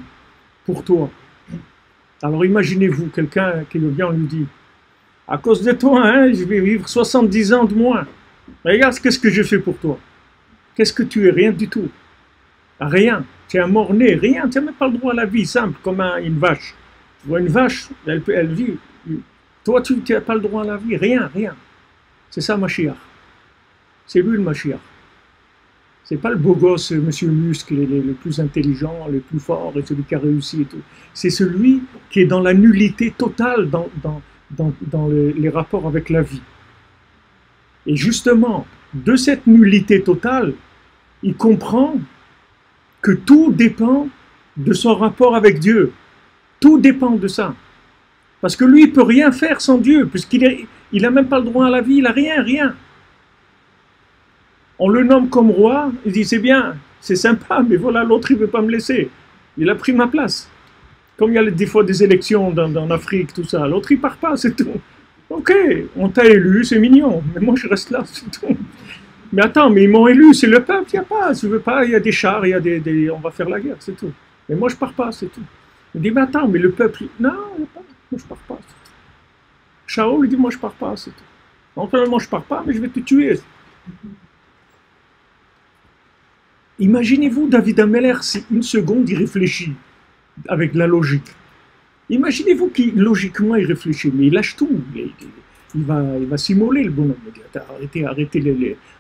pour toi. Alors imaginez-vous, quelqu'un qui vient lui dit, à cause de toi, hein, je vais vivre 70 ans de moins. Regarde ce que j'ai fait pour toi. Qu'est-ce que tu es? Rien du tout. Rien. Tu es un mort-né, rien. Tu n'as même pas le droit à la vie, simple, comme une vache. Tu vois, une vache, elle vit. Toi, tu n'as pas le droit à la vie, rien. C'est ça, Mashiach. C'est lui le Mashiach. C'est pas le beau gosse, Monsieur Musk, le plus intelligent, le plus fort, et celui qui a réussi et tout. C'est celui qui est dans la nullité totale dans les rapports avec la vie. Et justement, de cette nullité totale, il comprend que tout dépend de son rapport avec Dieu. Tout dépend de ça. Parce que lui, il ne peut rien faire sans Dieu, puisqu'il n'a même pas le droit à la vie, il n'a rien. On le nomme comme roi, il dit c'est bien, c'est sympa, mais voilà, l'autre il ne veut pas me laisser. Il a pris ma place. Comme il y a des fois des élections dans Afrique, tout ça, l'autre il part pas, c'est tout. Ok, on t'a élu, c'est mignon, mais moi je reste là, c'est tout. Mais attends, mais ils m'ont élu, c'est le peuple, il n'y a pas, tu veux pas, il y a des chars, il y a on va faire la guerre, c'est tout. Mais moi je pars pas, c'est tout. Il dit, mais attends, mais le peuple, non, il y a pas, moi je pars pas, c'est tout. Shaol dit, moi je pars pas, c'est tout. Non seulement je pars pas, mais je vais te tuer. Imaginez-vous David Ameller, si une seconde il réfléchit avec la logique. Imaginez-vous qu'il logiquement il réfléchit, mais il lâche tout. Il va s'immoler le bonhomme.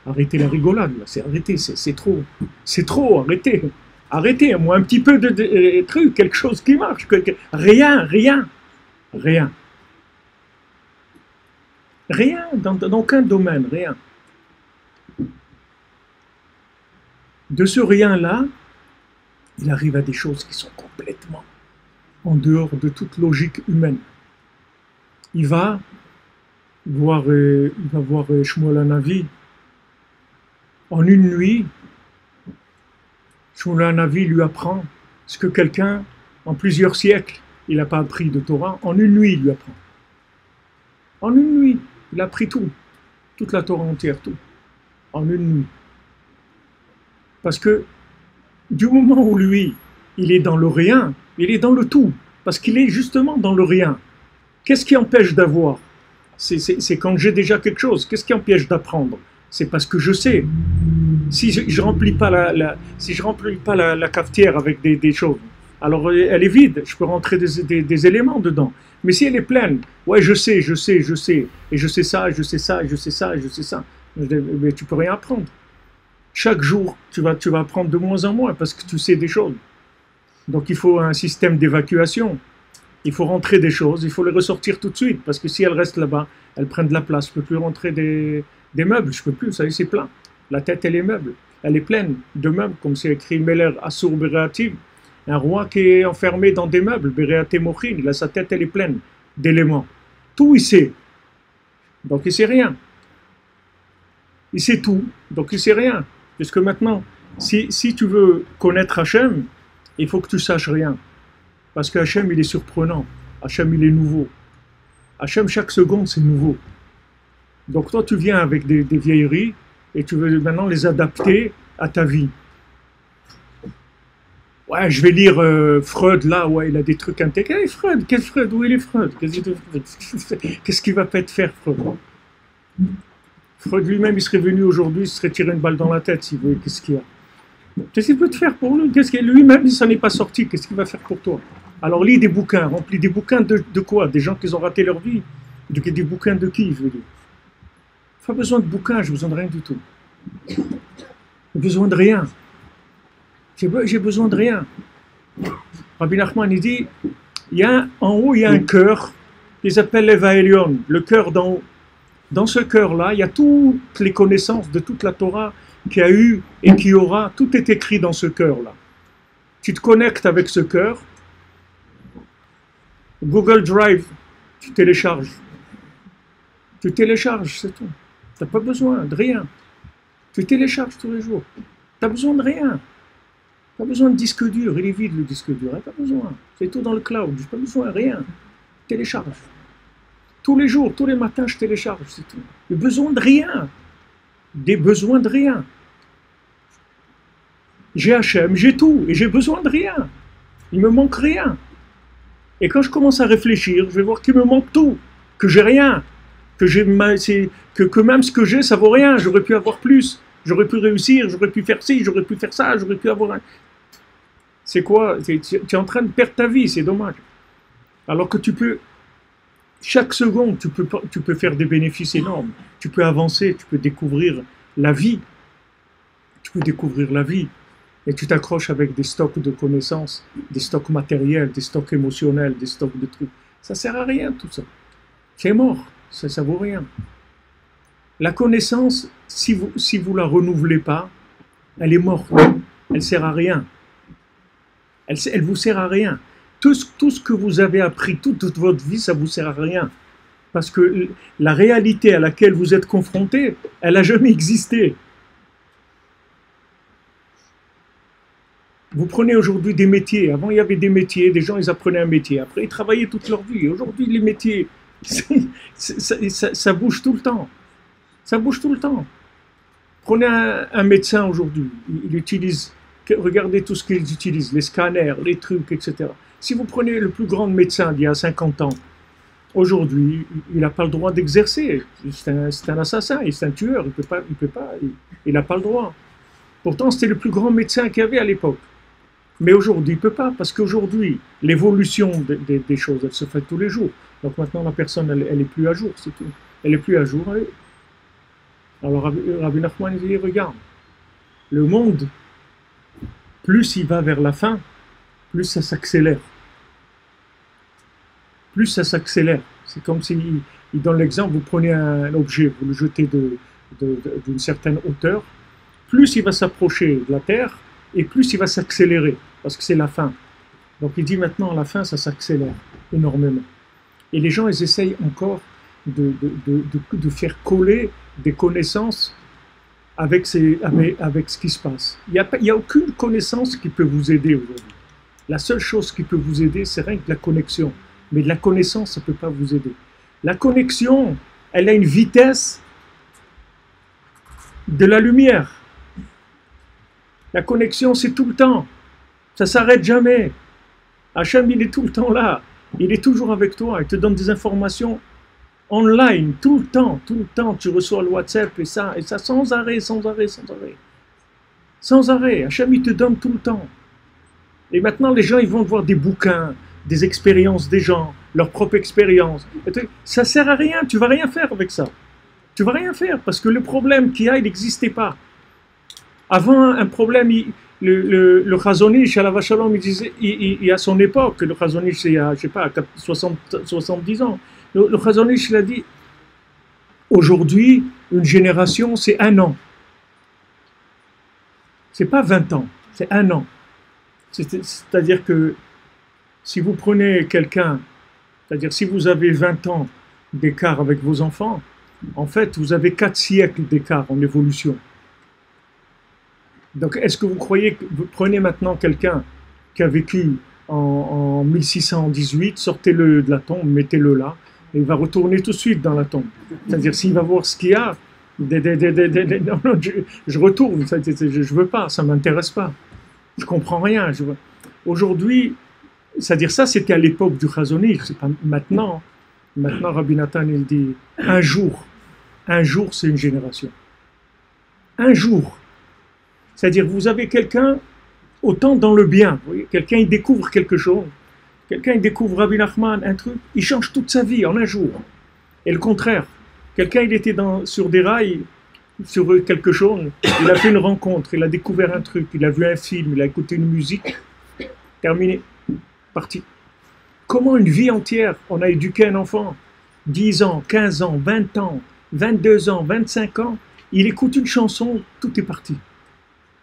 Arrêtez la rigolade, c'est trop. C'est trop, arrêtez, moi un petit peu de truc, quelque chose qui marche. Rien. Rien, dans aucun domaine, rien. De ce rien-là, il arrive à des choses qui sont complètement en dehors de toute logique humaine. Il va voir Shmuel Hanavi. En une nuit, Shmuel Hanavi lui apprend ce que quelqu'un, en plusieurs siècles, il n'a pas appris de Torah. En une nuit, il lui apprend. En une nuit, il a appris tout. Toute la Torah entière, tout. En une nuit. Parce que du moment où lui, il est dans le rien, il est dans le tout. Parce qu'il est justement dans le rien. Qu'est-ce qui empêche d'avoir? C'est quand j'ai déjà quelque chose. Qu'est-ce qui empêche d'apprendre? C'est parce que je sais. Si je remplis pas la cafetière avec des choses, alors elle est vide. Je peux rentrer des éléments dedans. Mais si elle est pleine, ouais, je sais. Et je sais ça, mais tu peux rien apprendre. Chaque jour, tu vas apprendre de moins en moins parce que tu sais des choses. Donc il faut un système d'évacuation. Il faut rentrer des choses, il faut les ressortir tout de suite parce que si elles restent là-bas, elles prennent de la place. Je ne peux plus rentrer des meubles, je ne peux plus, ça y est, c'est plein. La tête, elle est meuble, elle est pleine de meubles, comme c'est écrit Meler Assur Bereativ. Un roi qui est enfermé dans des meubles, Bereate Mochin, il a sa tête, elle est pleine d'éléments. Tout il sait. Donc il ne sait rien. Il sait tout, donc il ne sait rien. Puisque maintenant, si tu veux connaître Hachem, il faut que tu saches rien. Parce que Hachem, il est surprenant. Hachem, il est nouveau. Hachem, chaque seconde, c'est nouveau. Donc toi, tu viens avec des vieilleries et tu veux maintenant les adapter à ta vie. Ouais, je vais lire Freud, là, ouais, il a des trucs intégrés. Hey, Freud, quel Freud? Où il est Freud? Qu'est-ce qu'il va pas te faire, Freud? Freud lui-même, il serait venu aujourd'hui, il serait tiré une balle dans la tête, s'il veut. Qu'est-ce qu'il y a? Qu'est-ce qu'il peut te faire pour lui? Lui-même, il s'en est pas sorti. Qu'est-ce qu'il va faire pour toi? Alors lis des bouquins, remplis des bouquins de quoi? Des gens qui ont raté leur vie? Des bouquins de qui, je veux dire? Pas besoin de bouquins, j'ai besoin de rien du tout. J'ai besoin de rien. J'ai besoin de rien. Rabbi Nachman, il dit, en haut, il y a un cœur qu'ils appellent l'Eva Elion, le cœur d'en haut. Dans ce cœur-là, il y a toutes les connaissances de toute la Torah qu'il y a eu et qu'il y aura. Tout est écrit dans ce cœur-là. Tu te connectes avec ce cœur. Google Drive, tu télécharges. Tu télécharges, c'est tout. Tu n'as pas besoin de rien. Tu télécharges tous les jours. Tu n'as besoin de rien. Tu n'as pas besoin de disque dur. Il est vide le disque dur. Tu n'as pas besoin. C'est tout dans le cloud. Je n'ai pas besoin de rien. Télécharge. Tous les jours, tous les matins, je télécharge, c'est tout. J'ai besoin de rien. Des besoins de rien. J'ai Hachem, j'ai tout, et j'ai besoin de rien. Il me manque rien. Et quand je commence à réfléchir, je vais voir qu'il me manque tout, que j'ai rien, que même ce que j'ai, ça vaut rien. J'aurais pu avoir plus, j'aurais pu réussir, j'aurais pu faire ci, j'aurais pu faire ça, j'aurais pu avoir un... C'est quoi? Tu es en train de perdre ta vie, c'est dommage. Alors que tu peux... Chaque seconde, tu peux faire des bénéfices énormes. Tu peux avancer, tu peux découvrir la vie. Tu peux découvrir la vie. Et tu t'accroches avec des stocks de connaissances, des stocks matériels, des stocks émotionnels, des stocks de trucs. Ça ne sert à rien tout ça. C'est mort, ça ne vaut rien. La connaissance, si vous ne la renouvelez pas, elle est morte. Elle ne sert à rien. Elle vous sert à rien. Tout ce que vous avez appris toute votre vie, ça ne vous sert à rien. Parce que la réalité à laquelle vous êtes confronté, elle n'a jamais existé. Vous prenez aujourd'hui des métiers. Avant, il y avait des métiers, des gens, ils apprenaient un métier. Après, ils travaillaient toute leur vie. Aujourd'hui, les métiers, ça bouge tout le temps. Ça bouge tout le temps. Prenez un médecin aujourd'hui. Il utilise, regardez tout ce qu'ils utilisent, les scanners, les trucs, etc. Si vous prenez le plus grand médecin d'il y a 50 ans, aujourd'hui, il n'a pas le droit d'exercer. C'est un assassin, c'est un tueur. Il n'a pas le droit. Pourtant, c'était le plus grand médecin qu'il y avait à l'époque. Mais aujourd'hui, il ne peut pas, parce qu'aujourd'hui, l'évolution des choses, elle se fait tous les jours. Donc maintenant, la personne, elle n'est plus à jour, c'est tout. Elle n'est plus à jour. Alors Rabbi Nachman dit, regarde, le monde, plus il va vers la fin, plus ça s'accélère. Plus ça s'accélère. C'est comme s'il donne l'exemple, vous prenez un objet, vous le jetez d'une certaine hauteur, plus il va s'approcher de la Terre, et plus il va s'accélérer, parce que c'est la fin. Donc il dit maintenant, à la fin, ça s'accélère énormément. Et les gens, ils essayent encore de faire coller des connaissances avec ce qui se passe. Il n'y a aucune connaissance qui peut vous aider aujourd'hui. La seule chose qui peut vous aider, c'est rien que la connexion. Mais de la connaissance, ça ne peut pas vous aider. La connexion, elle a une vitesse de la lumière. La connexion, c'est tout le temps. Ça ne s'arrête jamais. Hachem, il est tout le temps là. Il est toujours avec toi. Il te donne des informations online, tout le temps. Tout le temps, tu reçois le WhatsApp et ça sans arrêt, sans arrêt, sans arrêt. Sans arrêt. Hachem, il te donne tout le temps. Et maintenant, les gens, ils vont voir des bouquins, des expériences des gens, leur propre expérience. Ça ne sert à rien. Tu ne vas rien faire avec ça. Tu ne vas rien faire parce que le problème qu'il y a, il n'existait pas. Avant, un problème, le Chazon Ish, Alav Shalom, il disait, à son époque, le Chazon Ish, c'est il y a, je sais pas, 70 ans, le Chazon Ish, il a dit, aujourd'hui, une génération, c'est 1 an. C'est pas 20 ans, c'est 1 an. C'est-à-dire que si vous prenez quelqu'un, c'est-à-dire si vous avez 20 ans d'écart avec vos enfants, en fait, vous avez 4 siècles d'écart en évolution. Donc, est-ce que vous croyez que vous prenez maintenant quelqu'un qui a vécu en 1618, sortez-le de la tombe, mettez-le là, et il va retourner tout de suite dans la tombe. C'est-à-dire, s'il va voir ce qu'il y a, non, je retourne, je ne veux pas, ça ne m'intéresse pas. Je ne comprends rien. Aujourd'hui, c'est-à-dire ça, c'était à l'époque du Chazon Ish, c'est pas maintenant. Maintenant, Rabbi Nathan, il dit, un jour, c'est une génération. Un jour. C'est-à-dire, vous avez quelqu'un, autant dans le bien, quelqu'un il découvre quelque chose, quelqu'un il découvre Rabbi Nachman, un truc, il change toute sa vie en un jour. Et le contraire, quelqu'un il était sur des rails, sur quelque chose, il a fait une rencontre, il a découvert un truc, il a vu un film, il a écouté une musique, terminé, parti. Comment une vie entière, on a éduqué un enfant, 10 ans, 15 ans, 20 ans, 22 ans, 25 ans, il écoute une chanson, tout est parti.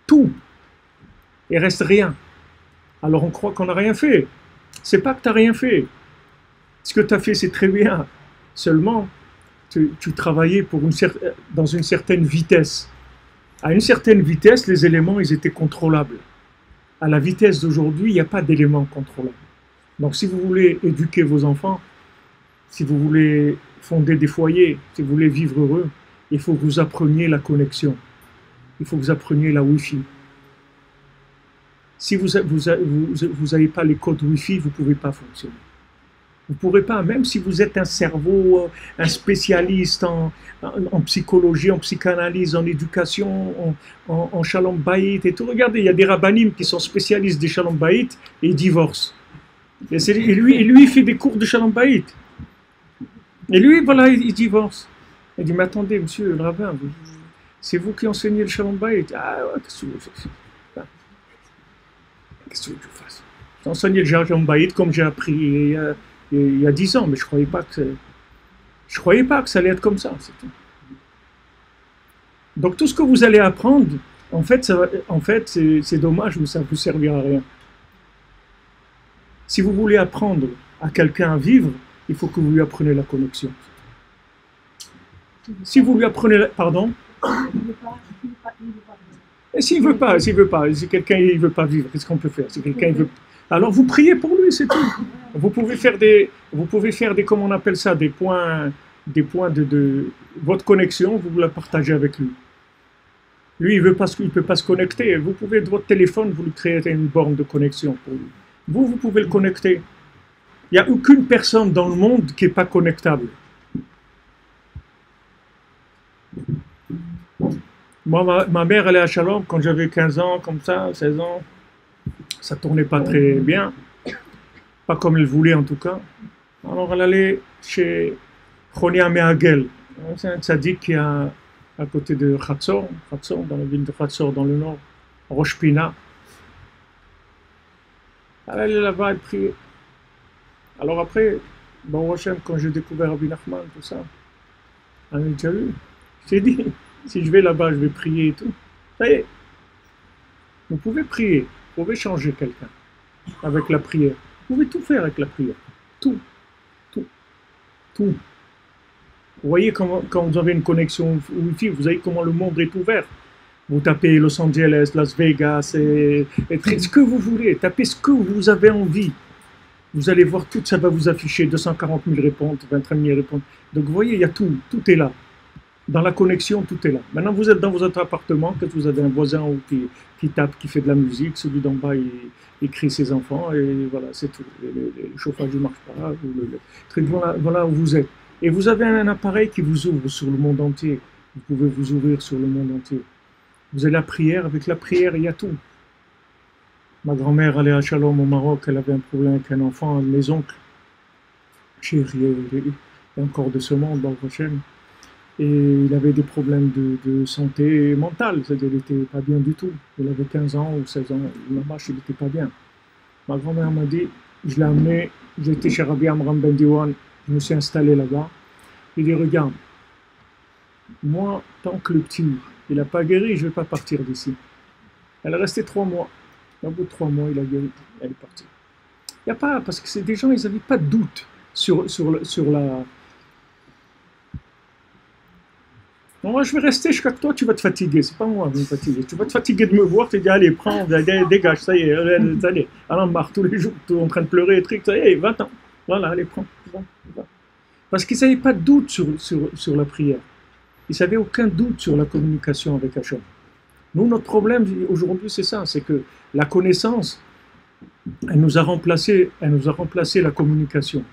Tout. Il reste rien. Alors on croit qu'on n'a rien fait. C'est pas que tu n'as rien fait. Ce que tu as fait, c'est très bien. Seulement, tu travaillais dans une certaine vitesse. À une certaine vitesse, les éléments, ils étaient contrôlables. À la vitesse d'aujourd'hui, il n'y a pas d'éléments contrôlables. Donc si vous voulez éduquer vos enfants, si vous voulez fonder des foyers, si vous voulez vivre heureux, il faut que vous appreniez la connexion. Il faut que vous appreniez la Wi-Fi. Si vous n'avez pas les codes Wi-Fi, vous ne pouvez pas fonctionner. Vous ne pourrez pas, même si vous êtes un cerveau, un spécialiste en psychologie, en psychanalyse, en éducation, en Shalom Bayit et tout. Regardez, il y a des rabbanim qui sont spécialistes des Shalom Bayit et ils divorcent. Et lui, il fait des cours de Shalom Bayit. Et lui, voilà, il divorce. Il dit, mais attendez, monsieur le rabbin, c'est vous qui enseignez le Shalom Bayit. Ah ouais, qu'est-ce que vous faites? Qu'est-ce que tu veux que je fasse? J'ai enseigné le Shalom Bayit comme j'ai appris il y a 10 ans, mais je ne croyais pas que ça allait être comme ça. C'est tout. Donc tout ce que vous allez apprendre, en fait, c'est dommage, mais ça ne vous servira à rien. Si vous voulez apprendre à quelqu'un à vivre, il faut que vous lui appreniez la connexion. Si vous lui apprenez... Pardon? Et s'il veut pas, si quelqu'un il veut pas vivre, qu'est-ce qu'on peut faire? Si quelqu'un il veut, alors vous priez pour lui, c'est tout. Vous pouvez faire des, comment on appelle ça, des points de votre connexion, vous la partagez avec lui. Lui, il ne peut pas se connecter. Vous pouvez, de votre téléphone, vous lui créez une borne de connexion pour lui. Vous pouvez le connecter. Il n'y a aucune personne dans le monde qui n'est pas connectable. Moi, ma mère, elle est à Shalom, quand j'avais 15 ans, comme ça, 16 ans, ça ne tournait pas très bien. Pas comme elle voulait, en tout cas. Alors, elle allait chez Chonia Meagel. C'est un tzaddik qui est à côté de Khatsor, dans la ville de Khatsor, dans le nord, Rosh Pina. Elle allait là-bas, elle priait. Alors après, bon Hachem, quand j'ai découvert Rabbi Nachman, tout ça, elle m'a dit, tu as vu, je t'ai dit, si je vais là-bas, je vais prier et tout. Ça y est, vous pouvez prier, vous pouvez changer quelqu'un avec la prière. Vous pouvez tout faire avec la prière. Tout. Vous voyez comment, quand vous avez une connexion Wi-Fi, vous savez comment le monde est ouvert. Vous tapez Los Angeles, Las Vegas, et ce que vous voulez, tapez ce que vous avez envie. Vous allez voir tout, ça va vous afficher 240 000 réponses, 23 000 réponses. Donc vous voyez, il y a tout est là. Dans la connexion, tout est là. Maintenant, vous êtes dans votre appartement, quand vous avez un voisin qui tape, qui fait de la musique, celui d'en bas, il crie ses enfants, et voilà, c'est tout. Le chauffage ne marche pas, voilà où vous êtes. Et vous avez un appareil qui vous ouvre sur le monde entier. Vous pouvez vous ouvrir sur le monde entier. Vous avez la prière, avec la prière, il y a tout. Ma grand-mère allait à Shalom au Maroc, elle avait un problème avec un enfant, un de mes oncles. Chéri, il est encore de ce monde, dans le prochain. Et il avait des problèmes de santé mentale, c'est-à-dire qu'il n'était pas bien du tout. Il avait 15 ans ou 16 ans, il n'était pas bien. Ma grand-mère m'a dit, je l'ai amené, j'étais chez Rabbi Amram Ben Diwan, je me suis installé là-bas. Il dit, regarde, moi, tant que le petit, il n'a pas guéri, je ne vais pas partir d'ici. Elle est restée 3 mois. Au bout de 3 mois, il a guéri, elle est partie. Il n'y a pas, parce que c'est des gens, ils n'avaient pas de doute sur la... Non, moi, je vais rester jusqu'à toi, tu vas te fatiguer. C'est pas moi qui vais me fatiguer. Tu vas te fatiguer de me voir, tu dis, allez, prends, dégage, ça y est, allez, alors marre tous les jours, tu es en train de pleurer, truc, ça y est, 20 ans. Voilà, allez, prends. Parce qu'ils n'avaient pas de doute sur la prière. Ils n'avaient aucun doute sur la communication avec Hachem. Nous, notre problème aujourd'hui, c'est ça, c'est que la connaissance, elle nous a remplacé la communication.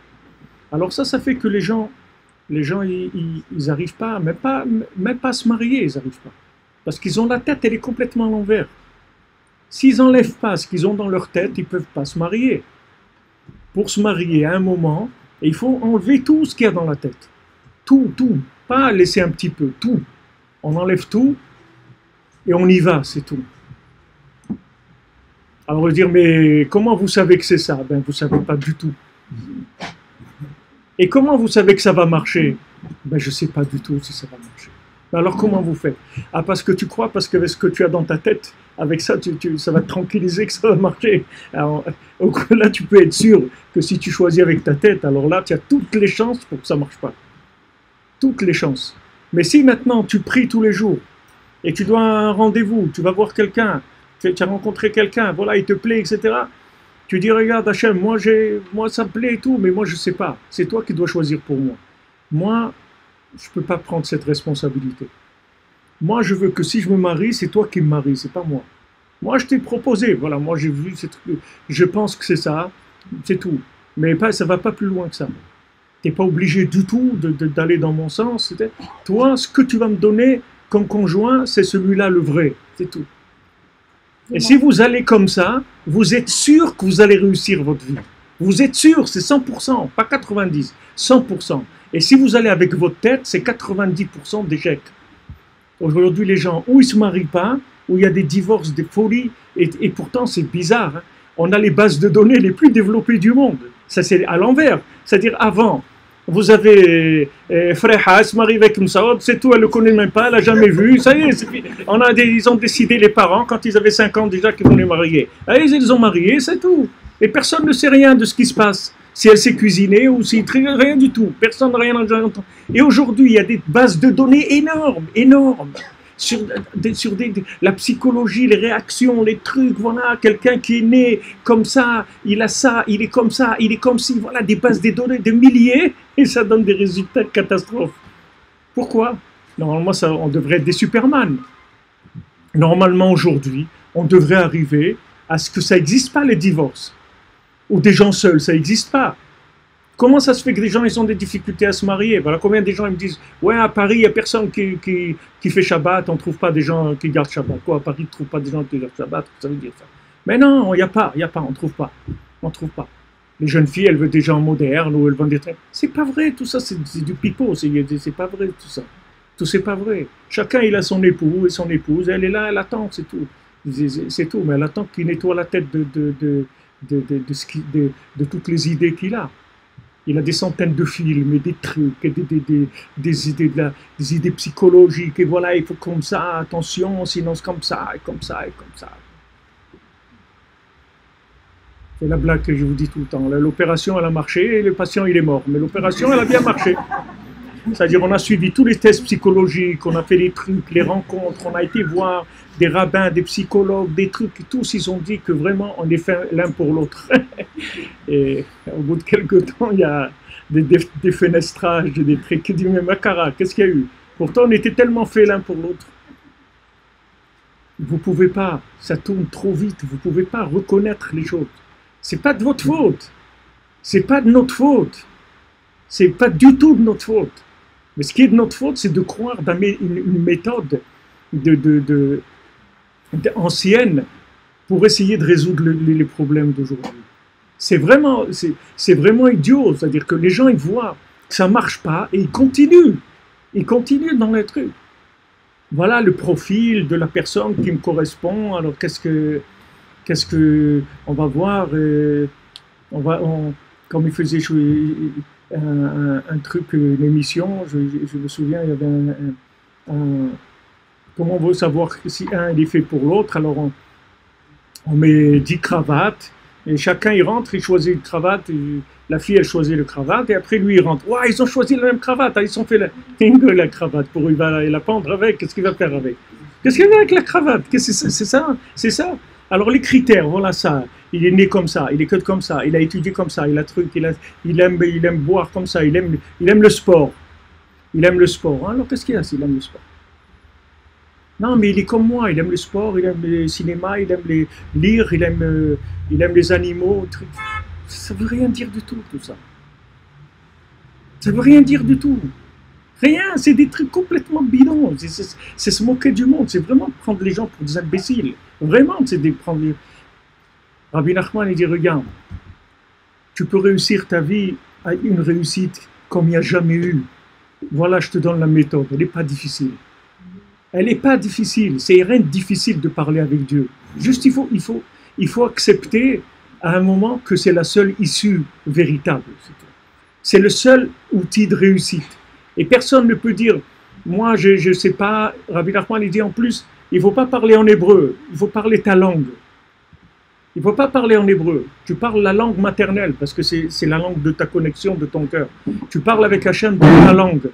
Alors ça fait que les gens ils n'arrivent pas, même pas à se marier, ils n'arrivent pas. Parce qu'ils ont la tête, elle est complètement à l'envers. S'ils n'enlèvent pas ce qu'ils ont dans leur tête, ils ne peuvent pas se marier. Pour se marier à un moment, il faut enlever tout ce qu'il y a dans la tête. Tout. Pas laisser un petit peu, tout. On enlève tout et on y va, c'est tout. Alors on va dire, mais comment vous savez que c'est ça? Ben, vous ne savez pas du tout. Et comment vous savez que ça va marcher? Ben, je ne sais pas du tout si ça va marcher. Alors comment vous faites? Ah, parce que tu crois, parce que ce que tu as dans ta tête, avec ça, ça va te tranquilliser que ça va marcher. Alors, là, tu peux être sûr que si tu choisis avec ta tête, alors là, tu as toutes les chances pour que ça ne marche pas. Toutes les chances. Mais si maintenant, tu pries tous les jours, et tu dois un rendez-vous, tu vas voir quelqu'un, tu as rencontré quelqu'un, voilà, il te plaît, etc., tu dis, regarde Hachem, moi ça me plaît et tout, mais moi je ne sais pas. C'est toi qui dois choisir pour moi. Moi, je ne peux pas prendre cette responsabilité. Moi, je veux que si je me marie, c'est toi qui me maries, c'est pas moi. Moi, je t'ai proposé, voilà, moi j'ai vu, je pense que c'est ça, c'est tout. Mais ça ne va pas plus loin que ça. Tu n'es pas obligé du tout d'aller dans mon sens. Toi, ce que tu vas me donner comme conjoint, c'est celui-là le vrai, c'est tout. Et si vous allez comme ça, vous êtes sûr que vous allez réussir votre vie. Vous êtes sûr, c'est 100%, pas 90%, 100%. Et si vous allez avec votre tête, c'est 90% d'échec. Aujourd'hui, les gens, où ils ne se marient pas, où il y a des divorces, des folies, et pourtant c'est bizarre. Hein. On a les bases de données les plus développées du monde. Ça, c'est à l'envers. C'est-à-dire avant, vous avez Freha, se marie avec Msaoud, c'est tout, elle ne le connaît même pas, elle n'a jamais vu, ça y est, ils ont décidé, les parents, quand ils avaient 5 ans déjà, qu'ils vont les marier. Allez, ils les ont mariés, c'est tout. Et personne ne sait rien de ce qui se passe. Si elle s'est cuisinée ou si rien du tout. Personne n'a rien entendu. Et aujourd'hui, il y a des bases de données énormes. la psychologie, les réactions, les trucs, voilà, quelqu'un qui est né comme ça, il a ça, il est comme ça, il est comme si, voilà, des bases de données de milliers, et ça donne des résultats de catastrophe. Pourquoi? Normalement, ça, on devrait être des Superman. Normalement, aujourd'hui, on devrait arriver à ce que ça n'existe pas, les divorces. Ou des gens seuls, ça n'existe pas. Comment ça se fait que des gens ils ont des difficultés à se marier? Voilà, combien de gens ils me disent ouais, à Paris, il n'y a personne qui fait Shabbat, on ne trouve pas des gens qui gardent Shabbat. Quoi, à Paris, on ne trouve pas des gens qui gardent Shabbat, ça veut dire ça. Mais non, il n'y a pas, on ne trouve pas. On trouve pas. Les jeunes filles, elles veulent des gens modernes ou elles veulent des trucs. C'est pas vrai, tout ça, c'est du pipeau, c'est pas vrai, tout ça. Tout c'est pas vrai. Chacun, il a son époux et son épouse, elle est là, elle attend, c'est tout. C'est tout, mais elle attend qu'il nettoie la tête de toutes les idées qu'il a. Il a des centaines de films et des trucs, et des idées psychologiques, et voilà, il faut comme ça, attention, sinon c'est comme ça, et comme ça, et comme ça. C'est la blague que je vous dis tout le temps. L'opération, elle a marché, et le patient, il est mort. Mais l'opération, elle a bien marché. C'est-à-dire, on a suivi tous les tests psychologiques, on a fait les trucs, les rencontres, on a été voir des rabbins, des psychologues, des trucs, tous ils ont dit que vraiment on est fait l'un pour l'autre. Et au bout de quelques temps, il y a des fenestrages, des trucs qui disent mais Makara, qu'est-ce qu'il y a eu? Pourtant, on était tellement fait l'un pour l'autre. Vous ne pouvez pas, ça tourne trop vite, vous ne pouvez pas reconnaître les choses. C'est pas de votre faute, c'est pas de notre faute, c'est pas du tout de notre faute. Mais ce qui est de notre faute, c'est de croire dans une méthode ancienne pour essayer de résoudre les problèmes d'aujourd'hui. C'est vraiment idiot. C'est-à-dire que les gens, ils voient que ça ne marche pas et ils continuent. Ils continuent dans les trucs. Voilà le profil de la personne qui me correspond. Alors, qu'est-ce que on va voir comme il faisait un truc, une émission, je me souviens, il y avait comment on veut savoir si un il est fait pour l'autre, alors on met 10 cravates, et chacun il rentre, il choisit une cravate, la fille elle choisit le cravate, et après lui il rentre, ouais, ils ont choisi la même cravate, ils ont fait la cravate, pour il va la pendre avec, qu'est-ce qu'il va faire avec? Qu'est-ce qu'il va faire avec la cravate? C'est ça. Alors les critères, voilà ça. Il est né comme ça, il est que comme ça, il a étudié comme ça, il aime boire comme ça, il aime le sport. Il aime le sport. Alors qu'est-ce qu'il a s'il aime le sport? Non, mais il est comme moi, il aime le sport, il aime le cinéma, il aime lire, il aime les animaux. Ça veut rien dire du tout ça. Ça veut rien dire du tout. Rien, c'est des trucs complètement bidons. C'est se moquer du monde, c'est vraiment prendre les gens pour des imbéciles. Vraiment, c'est de prendre les... Rabbi Nachman, il dit, regarde, tu peux réussir ta vie à une réussite comme il n'y a jamais eu. Voilà, je te donne la méthode, elle n'est pas difficile. Elle n'est pas difficile, c'est rien de difficile de parler avec Dieu. Juste, il faut accepter à un moment que c'est la seule issue véritable. C'est le seul outil de réussite. Et personne ne peut dire, moi je ne sais pas, Rabbi Nachman, il dit en plus, il ne faut pas parler en hébreu, il faut parler ta langue. Il ne faut pas parler en hébreu. Tu parles la langue maternelle, parce que c'est la langue de ta connexion, de ton cœur. Tu parles avec Hachem dans ta langue.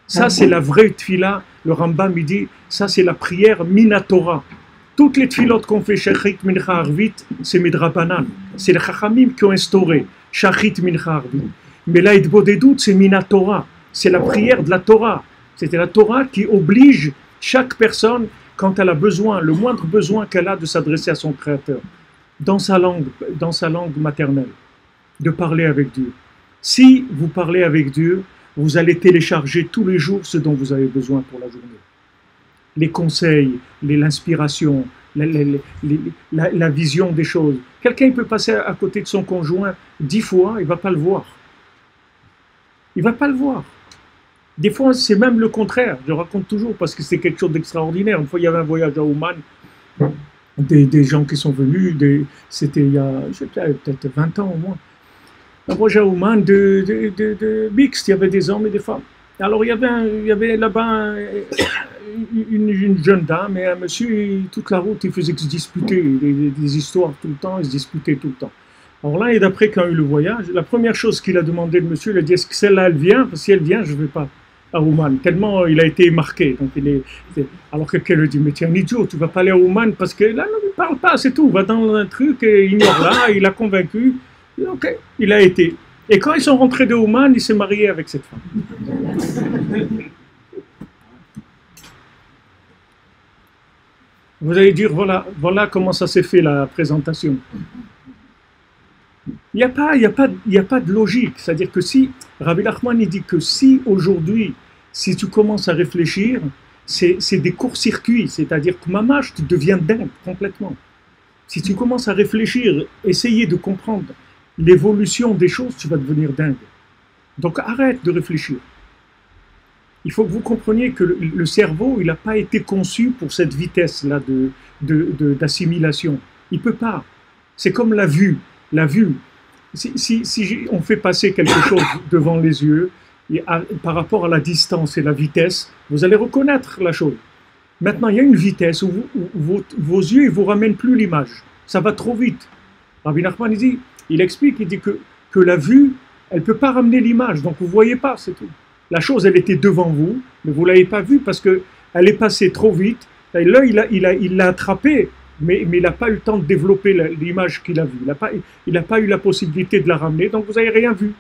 Ça, c'est la vraie tfila. Le Rambam, il dit, ça, c'est la prière minatora. Toutes les tfilotes qu'on fait, Shachrit Mincha Arvit, c'est Midrabanan. C'est les Chachamim qui ont instauré Shachrit Mincha Arvit. Mais là, Idbodedout, c'est minatora. C'est la prière de la Torah. C'était la Torah qui oblige chaque personne, quand elle a besoin, le moindre besoin qu'elle a de s'adresser à son Créateur, dans sa langue maternelle, de parler avec Dieu. Si vous parlez avec Dieu, vous allez télécharger tous les jours ce dont vous avez besoin pour la journée. Les conseils, l'inspiration, la vision des choses. Quelqu'un peut passer à côté de son conjoint 10 fois, il ne va pas le voir. Il ne va pas le voir. Des fois, c'est même le contraire. Je raconte toujours parce que c'est quelque chose d'extraordinaire. Une fois, il y avait un voyage à Ouman, des gens qui sont venus, c'était il y a peut-être 20 ans au moins. Un voyage à Ouman de mixte, il y avait des hommes et des femmes. Alors, il y avait là-bas une jeune dame et un monsieur, toute la route, il faisait que se disputer, des histoires tout le temps, ils se disputaient tout le temps. Alors là, et d'après, quand il y a eu le voyage, la première chose qu'il a demandé le monsieur, il a dit, est-ce que celle-là, elle vient? Parce que si elle vient, je ne vais pas. à Ouman, tellement il a été marqué. Donc alors que quelqu'un lui dit, mais tu es un idiot, tu vas pas aller à Ouman parce que là, ne lui parle pas, c'est tout. Va dans un truc et ignore là, il a convaincu. Ok, il a été. Et quand ils sont rentrés de Ouman, il s'est marié avec cette femme. Vous allez dire, voilà comment ça s'est fait la présentation. Il n'y a pas de logique. C'est-à-dire que si, Rabbi Nachman il dit que si aujourd'hui, si tu commences à réfléchir, c'est des courts-circuits. C'est-à-dire que mamash, tu deviens dingue complètement. Si tu commences à réfléchir, essayer de comprendre l'évolution des choses, tu vas devenir dingue. Donc arrête de réfléchir. Il faut que vous compreniez que le cerveau, il n'a pas été conçu pour cette vitesse-là d'assimilation. Il ne peut pas. C'est comme la vue. La vue, si on fait passer quelque chose devant les yeux, par rapport à la distance et la vitesse, vous allez reconnaître la chose. Maintenant, il y a une vitesse où vos yeux ne vous ramènent plus l'image. Ça va trop vite. Rabbi Nachman, il explique, il dit que la vue, elle ne peut pas ramener l'image, donc vous ne voyez pas, c'est tout. La chose, elle était devant vous, mais vous ne l'avez pas vue parce qu'elle est passée trop vite. Et là, il l'a attrapée, mais il n'a pas eu le temps de développer l'image qu'il a vue. Il n'a pas eu la possibilité de la ramener, donc vous n'avez rien vu.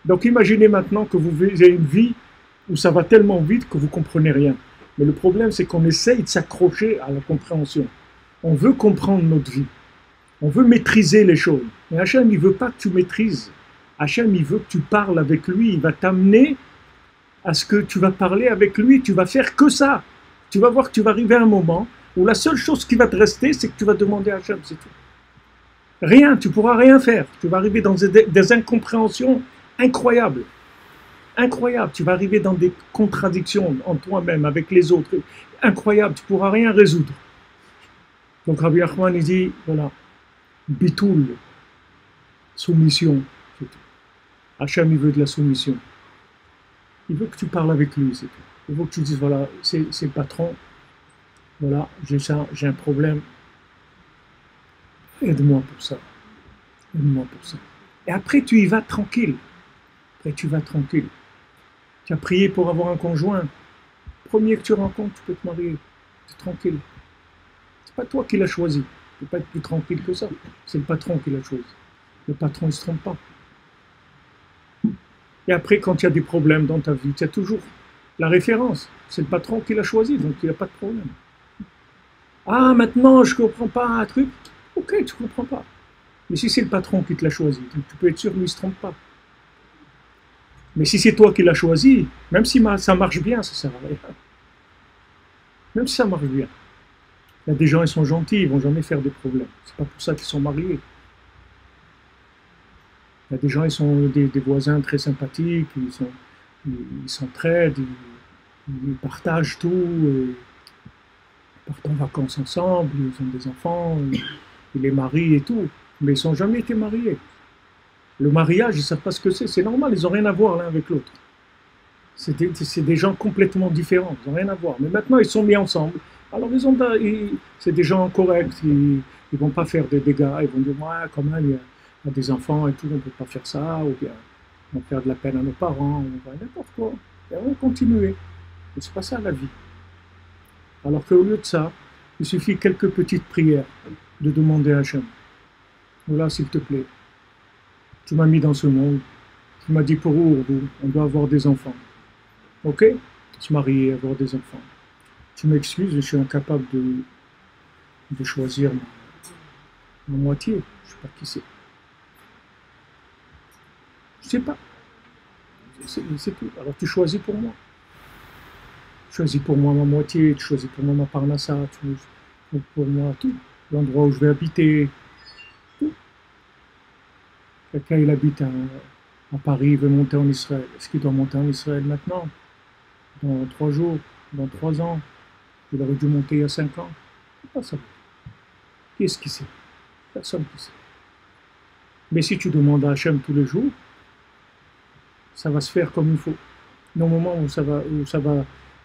Donc imaginez maintenant que vous avez une vie où ça va tellement vite que vous ne comprenez rien. Mais le problème, c'est qu'on essaye de s'accrocher à la compréhension. On veut comprendre notre vie. On veut maîtriser les choses. Mais Hachem, il ne veut pas que tu maîtrises. Hachem, il veut que tu parles avec lui. Il va t'amener à ce que tu vas parler avec lui. Tu vas faire que ça. Tu vas voir que tu vas arriver à un moment où la seule chose qui va te rester, c'est que tu vas demander à Hachem, c'est tout. Rien, tu ne pourras rien faire. Tu vas arriver dans des incompréhensions incroyables. Incroyable, tu vas arriver dans des contradictions en toi-même, avec les autres. Incroyable, tu ne pourras rien résoudre. Donc Rabbi Nachman, il dit, voilà, bitoul, soumission, c'est tout. Hachem, il veut de la soumission. Il veut que tu parles avec lui, c'est tout. Il veut que tu dises, voilà, c'est le patron, voilà, j'ai un problème. Aide-moi pour ça. Aide-moi pour ça. Et après, tu y vas tranquille. Après, tu vas tranquille. Tu as prié pour avoir un conjoint. Premier que tu rencontres, tu peux te marier. Tu es tranquille. C'est pas toi qui l'as choisi. Tu peux pas être plus tranquille que ça. C'est le patron qui l'a choisi. Le patron, il ne se trompe pas. Et après, quand il y a des problèmes dans ta vie, tu as toujours la référence. C'est le patron qui l'a choisi, donc il n'y a pas de problème. Ah, maintenant, je ne comprends pas un truc. Ok, tu ne comprends pas. Mais si c'est le patron qui te l'a choisi, tu peux être sûr qu'il ne se trompe pas. Mais si c'est toi qui l'as choisi, même si ça marche bien, ça ne sert à rien. Même si ça marche bien. Il y a des gens, ils sont gentils, ils ne vont jamais faire des problèmes. C'est pas pour ça qu'ils sont mariés. Il y a des gens, ils sont des voisins très sympathiques, ils s'entraident, ils partagent tout, ils partent en vacances ensemble, ils ont des enfants, ils les marient et tout. Mais ils n'ont jamais été mariés. Le mariage, ils ne savent pas ce que c'est normal, ils n'ont rien à voir l'un avec l'autre. C'est des gens complètement différents, ils n'ont rien à voir. Mais maintenant, ils sont mis ensemble. Alors, c'est des gens corrects, ils ne vont pas faire des dégâts, ils vont dire, ouais, quand même, il y a des enfants et tout, on ne peut pas faire ça, ou bien on va faire de la peine à nos parents, on va n'importe quoi. Et on va continuer. Mais ce n'est pas ça la vie. Alors qu'au lieu de ça, il suffit quelques petites prières de demander à Hachem. Voilà, s'il te plaît. Tu m'as mis dans ce monde. Tu m'as dit pour vous, on doit avoir des enfants. Ok? Se marier, avoir des enfants. Tu m'excuses, je suis incapable de choisir ma moitié. Je ne sais pas qui c'est. Je ne sais pas. C'est tout. Alors tu choisis pour moi. Tu choisis pour moi ma moitié, tu choisis pour moi ma parnassa, tu choisis pour moi tout. L'endroit où je vais habiter. Tout. Quelqu'un il habite à Paris, il veut monter en Israël. Est-ce qu'il doit monter en Israël maintenant? Dans 3 jours? Dans 3 ans? Il aurait dû monter il y a 5 ans? C'est pas ça. Qui est-ce qui sait? Personne qui sait. Mais si tu demandes à Hachem tous les jours, ça va se faire comme il faut. Au moment où ça va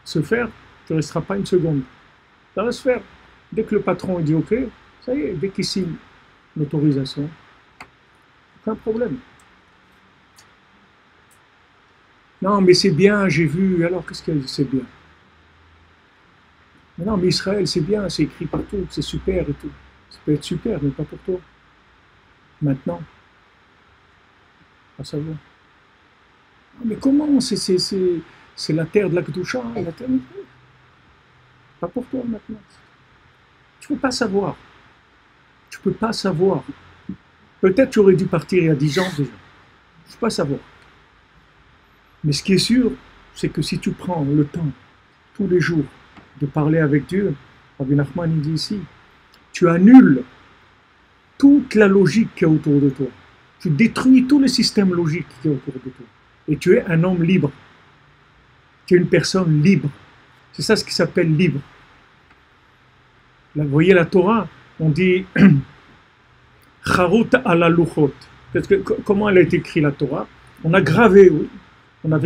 se faire, tu ne resteras pas une seconde. Ça va se faire. Dès que le patron dit OK, ça y est, dès qu'il signe l'autorisation, aucun problème. Non, mais c'est bien, j'ai vu. Alors, qu'est-ce qu'elle dit? C'est bien. Mais non, mais Israël, c'est bien, c'est écrit partout, c'est super et tout. Ça peut être super, mais pas pour toi. Maintenant, à savoir. Ah, mais comment? C'est la terre de la Kedusha, hein, la terre. Pas pour toi maintenant. Tu ne peux pas savoir. Tu ne peux pas savoir. Peut-être tu aurais dû partir il y a 10 ans déjà. Je ne peux pas savoir. Mais ce qui est sûr, c'est que si tu prends le temps, tous les jours, de parler avec Dieu, Rabbi Nachman il dit ici, tu annules toute la logique qui est autour de toi. Tu détruis tous les systèmes logiques qui sont autour de toi. Et tu es un homme libre. Tu es une personne libre. C'est ça ce qui s'appelle libre. Là, vous voyez la Torah, on dit Charut ala luchot. Comment elle a été écrite la Torah? On a gravé, oui. On a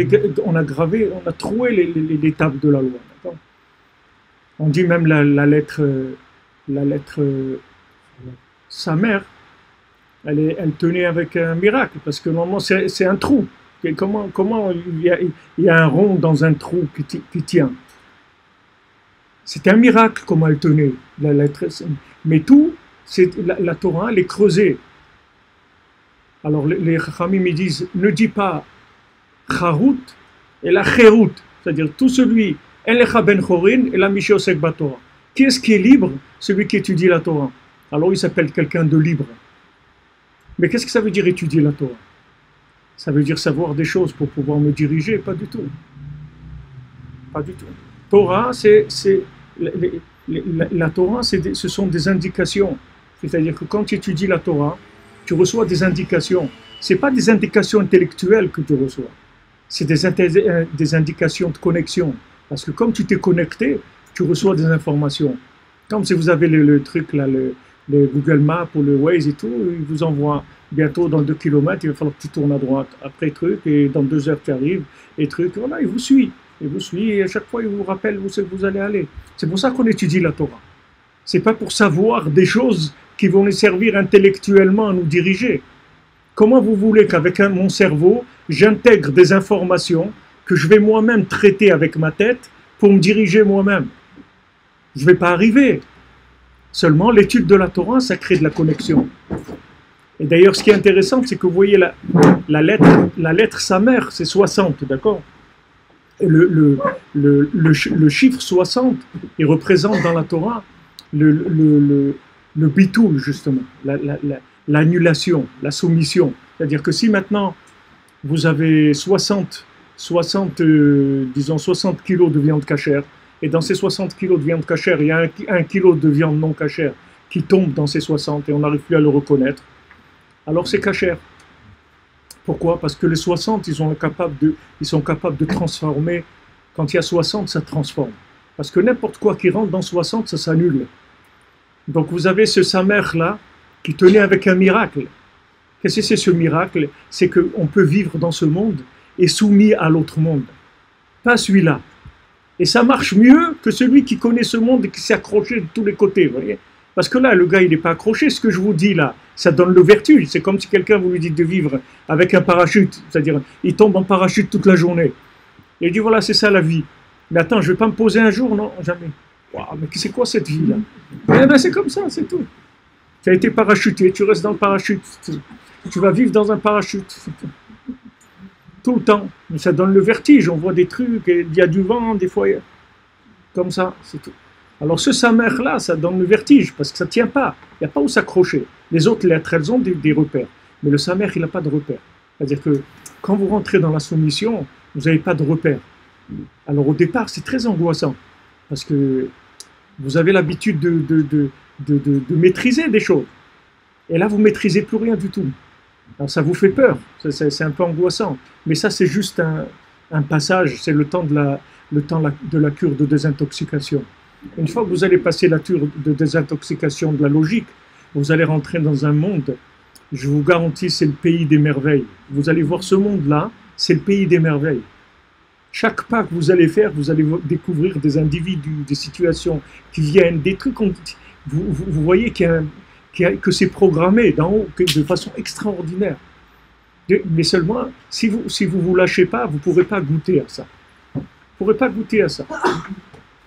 gravé, on a troué les tables de la loi. On dit même la lettre sa mère, elle tenait avec un miracle, parce que normalement c'est un trou. Et comment il y a un rond dans un trou qui tient? C'est un miracle comment elle tenait, la lettre. Mais tout, la Torah, elle est creusée. Alors les Chachamim me disent, ne dis pas Charut et la Cherut, c'est-à-dire tout celui, Elecha ben Chorin et la Mishiosek Batorah. Qui est-ce qui est libre? Celui qui étudie la Torah. Alors il s'appelle quelqu'un de libre. Mais qu'est-ce que ça veut dire étudier la Torah? Ça veut dire savoir des choses pour pouvoir me diriger? Pas du tout. Pas du tout. Torah, la Torah, ce sont des indications. C'est-à-dire que quand tu étudies la Torah, tu reçois des indications. Ce n'est pas des indications intellectuelles que tu reçois. C'est des indications de connexion. Parce que comme tu t'es connecté, tu reçois des informations. Comme si vous avez le truc là, le Google Maps ou le Waze et tout, il vous envoie bientôt dans 2 km, il va falloir que tu tournes à droite. Après truc, et dans 2 heures tu arrives, et truc, voilà, il vous suit. Il vous suit, et à chaque fois il vous rappelle où c'est que vous allez aller. C'est pour ça qu'on étudie la Torah. C'est pas pour savoir des choses qui vont nous servir intellectuellement à nous diriger. Comment vous voulez qu'avec mon cerveau, j'intègre des informations que je vais moi-même traiter avec ma tête pour me diriger moi-même? Je ne vais pas arriver. Seulement, l'étude de la Torah, ça crée de la connexion. Et d'ailleurs, ce qui est intéressant, c'est que vous voyez la lettre sa mère, c'est 60, d'accord? Et le chiffre 60, il représente dans la Torah le bitoul, justement, l'annulation, la soumission. C'est-à-dire que si maintenant vous avez 60 kilos de viande cachère, et dans ces 60 kilos de viande cachère, il y a 1 kilo de viande non cachère qui tombe dans ces 60 et on n'arrive plus à le reconnaître, alors c'est cachère. Pourquoi? Parce que les 60, ils sont capables de transformer. Quand il y a 60, ça transforme. Parce que n'importe quoi qui rentre dans 60, ça s'annule. Donc vous avez ce Samer-là qui tenait avec un miracle. Qu'est-ce que c'est ce miracle? C'est qu'on peut vivre dans ce monde et soumis à l'autre monde. Pas celui-là. Et ça marche mieux que celui qui connaît ce monde et qui s'est accroché de tous les côtés. Vous voyez? Parce que là, le gars, il n'est pas accroché. Ce que je vous dis là, ça donne le vertige. C'est comme si quelqu'un vous lui dit de vivre avec un parachute. C'est-à-dire, il tombe en parachute toute la journée. Et il dit, voilà, c'est ça la vie. Mais attends, je ne vais pas me poser un jour, non? Jamais. Waouh, mais c'est quoi cette vie-là? Eh bien, c'est comme ça, c'est tout. Tu as été parachuté, tu restes dans le parachute. Tu vas vivre dans un parachute. Tout le temps. Mais ça donne le vertige. On voit des trucs, il y a du vent, des fois, comme ça, c'est tout. Alors ce Samer-là, ça donne le vertige, parce que ça ne tient pas. Il n'y a pas où s'accrocher. Les autres lettres, elles ont des repères. Mais le Samer, il n'a pas de repères. C'est-à-dire que quand vous rentrez dans la soumission, vous n'avez pas de repères. Alors au départ, c'est très angoissant. Parce que vous avez l'habitude de maîtriser des choses. Et là, vous ne maîtrisez plus rien du tout. Alors ça vous fait peur. C'est un peu angoissant. Mais ça, c'est juste un passage. C'est le temps de la cure de désintoxication. Une fois que vous allez passer la cure de désintoxication de la logique, vous allez rentrer dans un monde, je vous garantis, c'est le pays des merveilles. Vous allez voir ce monde-là, c'est le pays des merveilles. Chaque pas que vous allez faire, vous allez découvrir des individus, des situations qui viennent, des trucs. Vous voyez que c'est programmé d'en haut de façon extraordinaire. Mais seulement, si vous lâchez pas, vous ne pourrez pas goûter à ça. Vous ne pourrez pas goûter à ça,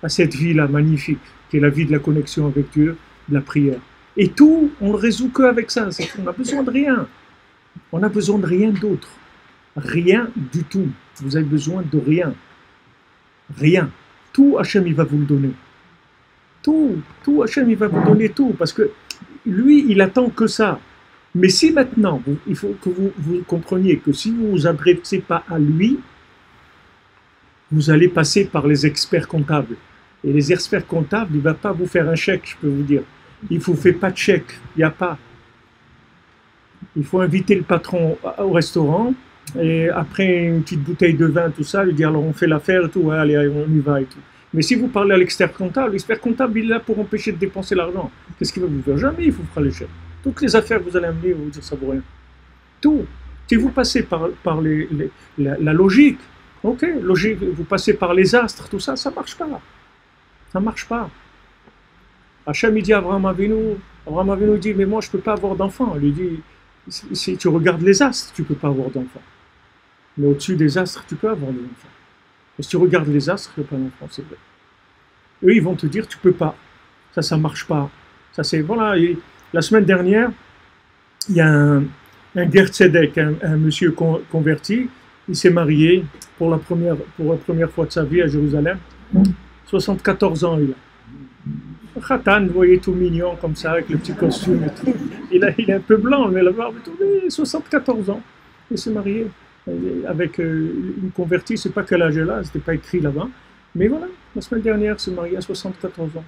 à cette vie-là magnifique, qui est la vie de la connexion avec Dieu, de la prière. Et tout, on ne le résout qu'avec ça. On n'a besoin de rien. On n'a besoin de rien d'autre. Rien du tout. Vous avez besoin de rien. Rien. Tout, Hachem, il va vous le donner. Tout, Hachem, il va vous donner tout. Parce que lui, il attend que ça. Mais si maintenant, il faut que vous compreniez que si vous ne vous adressez pas à lui, vous allez passer par les experts comptables. Et les experts comptables, il ne va pas vous faire un chèque, je peux vous dire. Il ne vous fait pas de chèque, il n'y a pas. Il faut inviter le patron au restaurant, et après une petite bouteille de vin, tout ça, lui dire alors on fait l'affaire et tout, ouais, allez, on y va et tout. Mais si vous parlez à l'expert comptable, il est là pour empêcher de dépenser l'argent. Qu'est-ce qu'il va vous faire? Jamais il vous fera les chèques. Toutes les affaires que vous allez amener, il va vous dire ça vaut rien. Tout. Si vous passez par la logique, ok, logique, vous passez par les astres, tout ça, ça ne marche pas. Ça ne marche pas. Hachem, il dit à Abraham Avinu dit, mais moi je ne peux pas avoir d'enfant. Il lui dit, si tu regardes les astres, tu ne peux pas avoir d'enfant. Mais au-dessus des astres, tu peux avoir des enfants. Et si tu regardes les astres, il n'y a pas d'enfant, c'est vrai. Eux, ils vont te dire, tu ne peux pas. Ça ne marche pas. Ça, c'est, voilà. Et la semaine dernière, il y a un Ger Tzedek, un monsieur converti, il s'est marié pour la première fois de sa vie à Jérusalem. 74 ans, il a. Khatan, vous voyez, tout mignon comme ça, avec le petit costume et tout. Il est un peu blanc, mais la barbe et tout. Mais 74 ans. Il s'est marié avec une convertie, c'est pas quel âge elle a, c'était pas écrit là-bas. Mais voilà, la semaine dernière, il s'est marié à 74 ans.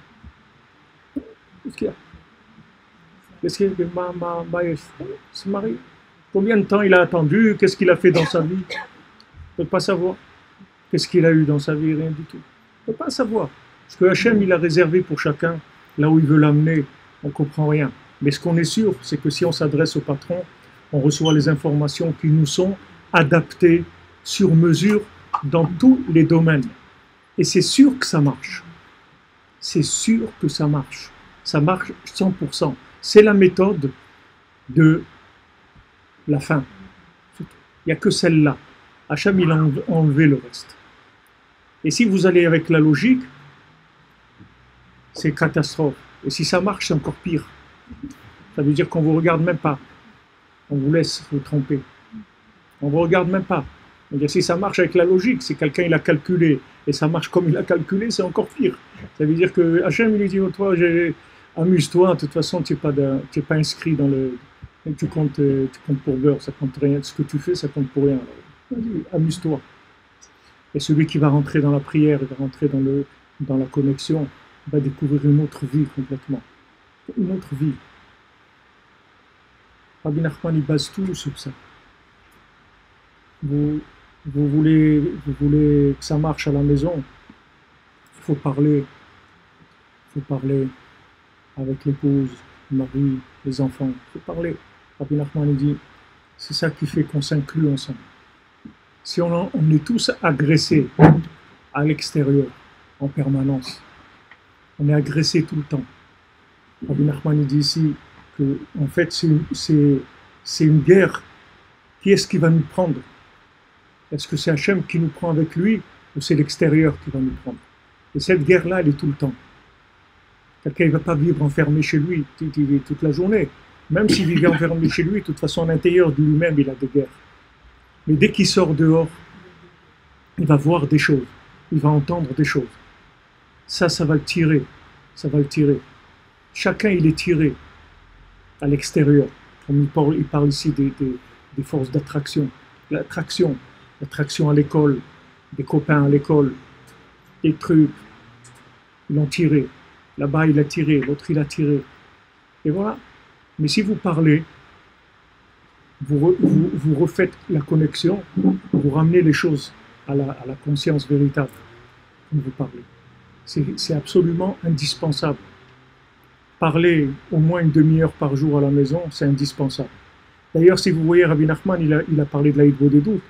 Qu'est-ce qu'il y a? Qu'est-ce qu'il y a? Il s'est marié. Combien de temps il a attendu? Qu'est-ce qu'il a fait dans sa vie? On ne peut pas savoir. Qu'est-ce qu'il a eu dans sa vie? Rien du tout. On ne peut pas savoir. Ce que Hachem, il a réservé pour chacun, là où il veut l'amener, on ne comprend rien. Mais ce qu'on est sûr, c'est que si on s'adresse au patron, on reçoit les informations qui nous sont adaptées sur mesure dans tous les domaines. Et c'est sûr que ça marche. C'est sûr que ça marche. Ça marche 100%. C'est la méthode de la fin. Il n'y a que celle-là. Hachem, il a enlevé le reste. Et si vous allez avec la logique, c'est catastrophe. Et si ça marche, c'est encore pire. Ça veut dire qu'on ne vous regarde même pas. On vous laisse vous tromper. On ne vous regarde même pas. C'est-à-dire, si ça marche avec la logique, si quelqu'un il a calculé, et ça marche comme il a calculé, c'est encore pire. Ça veut dire que Hachem, il lui dit, oh, toi, amuse-toi, de toute façon, tu n'es pas inscrit dans le... Tu comptes pour beurre, ça compte rien. Ce que tu fais, ça compte pour rien. Vas-y, amuse-toi. Et celui qui va rentrer dans la prière, il va rentrer dans la connexion, va découvrir une autre vie complètement. Une autre vie. Rabbi Nachman, il base tout sur ça. Vous voulez que ça marche à la maison, il faut parler avec l'épouse, le mari, les enfants, il faut parler. Rabbi Nachman dit, c'est ça qui fait qu'on s'inclut ensemble. Si on est tous agressés à l'extérieur, en permanence, on est agressés tout le temps. Rabbi Nachman dit ici que, en fait, c'est une guerre. Qui est-ce qui va nous prendre? Est-ce que c'est Hachem qui nous prend avec lui ou c'est l'extérieur qui va nous prendre? Et cette guerre-là, elle est tout le temps. Quelqu'un ne va pas vivre enfermé chez lui toute la journée. Même s'il vivait enfermé chez lui, de toute façon, à l'intérieur de lui-même, il a des guerres. Mais dès qu'il sort dehors, il va voir des choses. Il va entendre des choses. Ça va le tirer. Ça va le tirer. Chacun, il est tiré à l'extérieur. Comme il parle ici des forces d'attraction. L'attraction à l'école, des copains à l'école, des trucs. Ils l'ont tiré. Là-bas, il a tiré. L'autre, il a tiré. Et voilà. Mais si vous parlez, vous refaites la connexion, vous ramenez les choses à la conscience véritable quand vous parlez. C'est absolument indispensable. Parler au moins une demi-heure par jour à la maison, c'est indispensable. D'ailleurs, si vous voyez Rabbi Nachman, il a parlé de la Hitbodedut,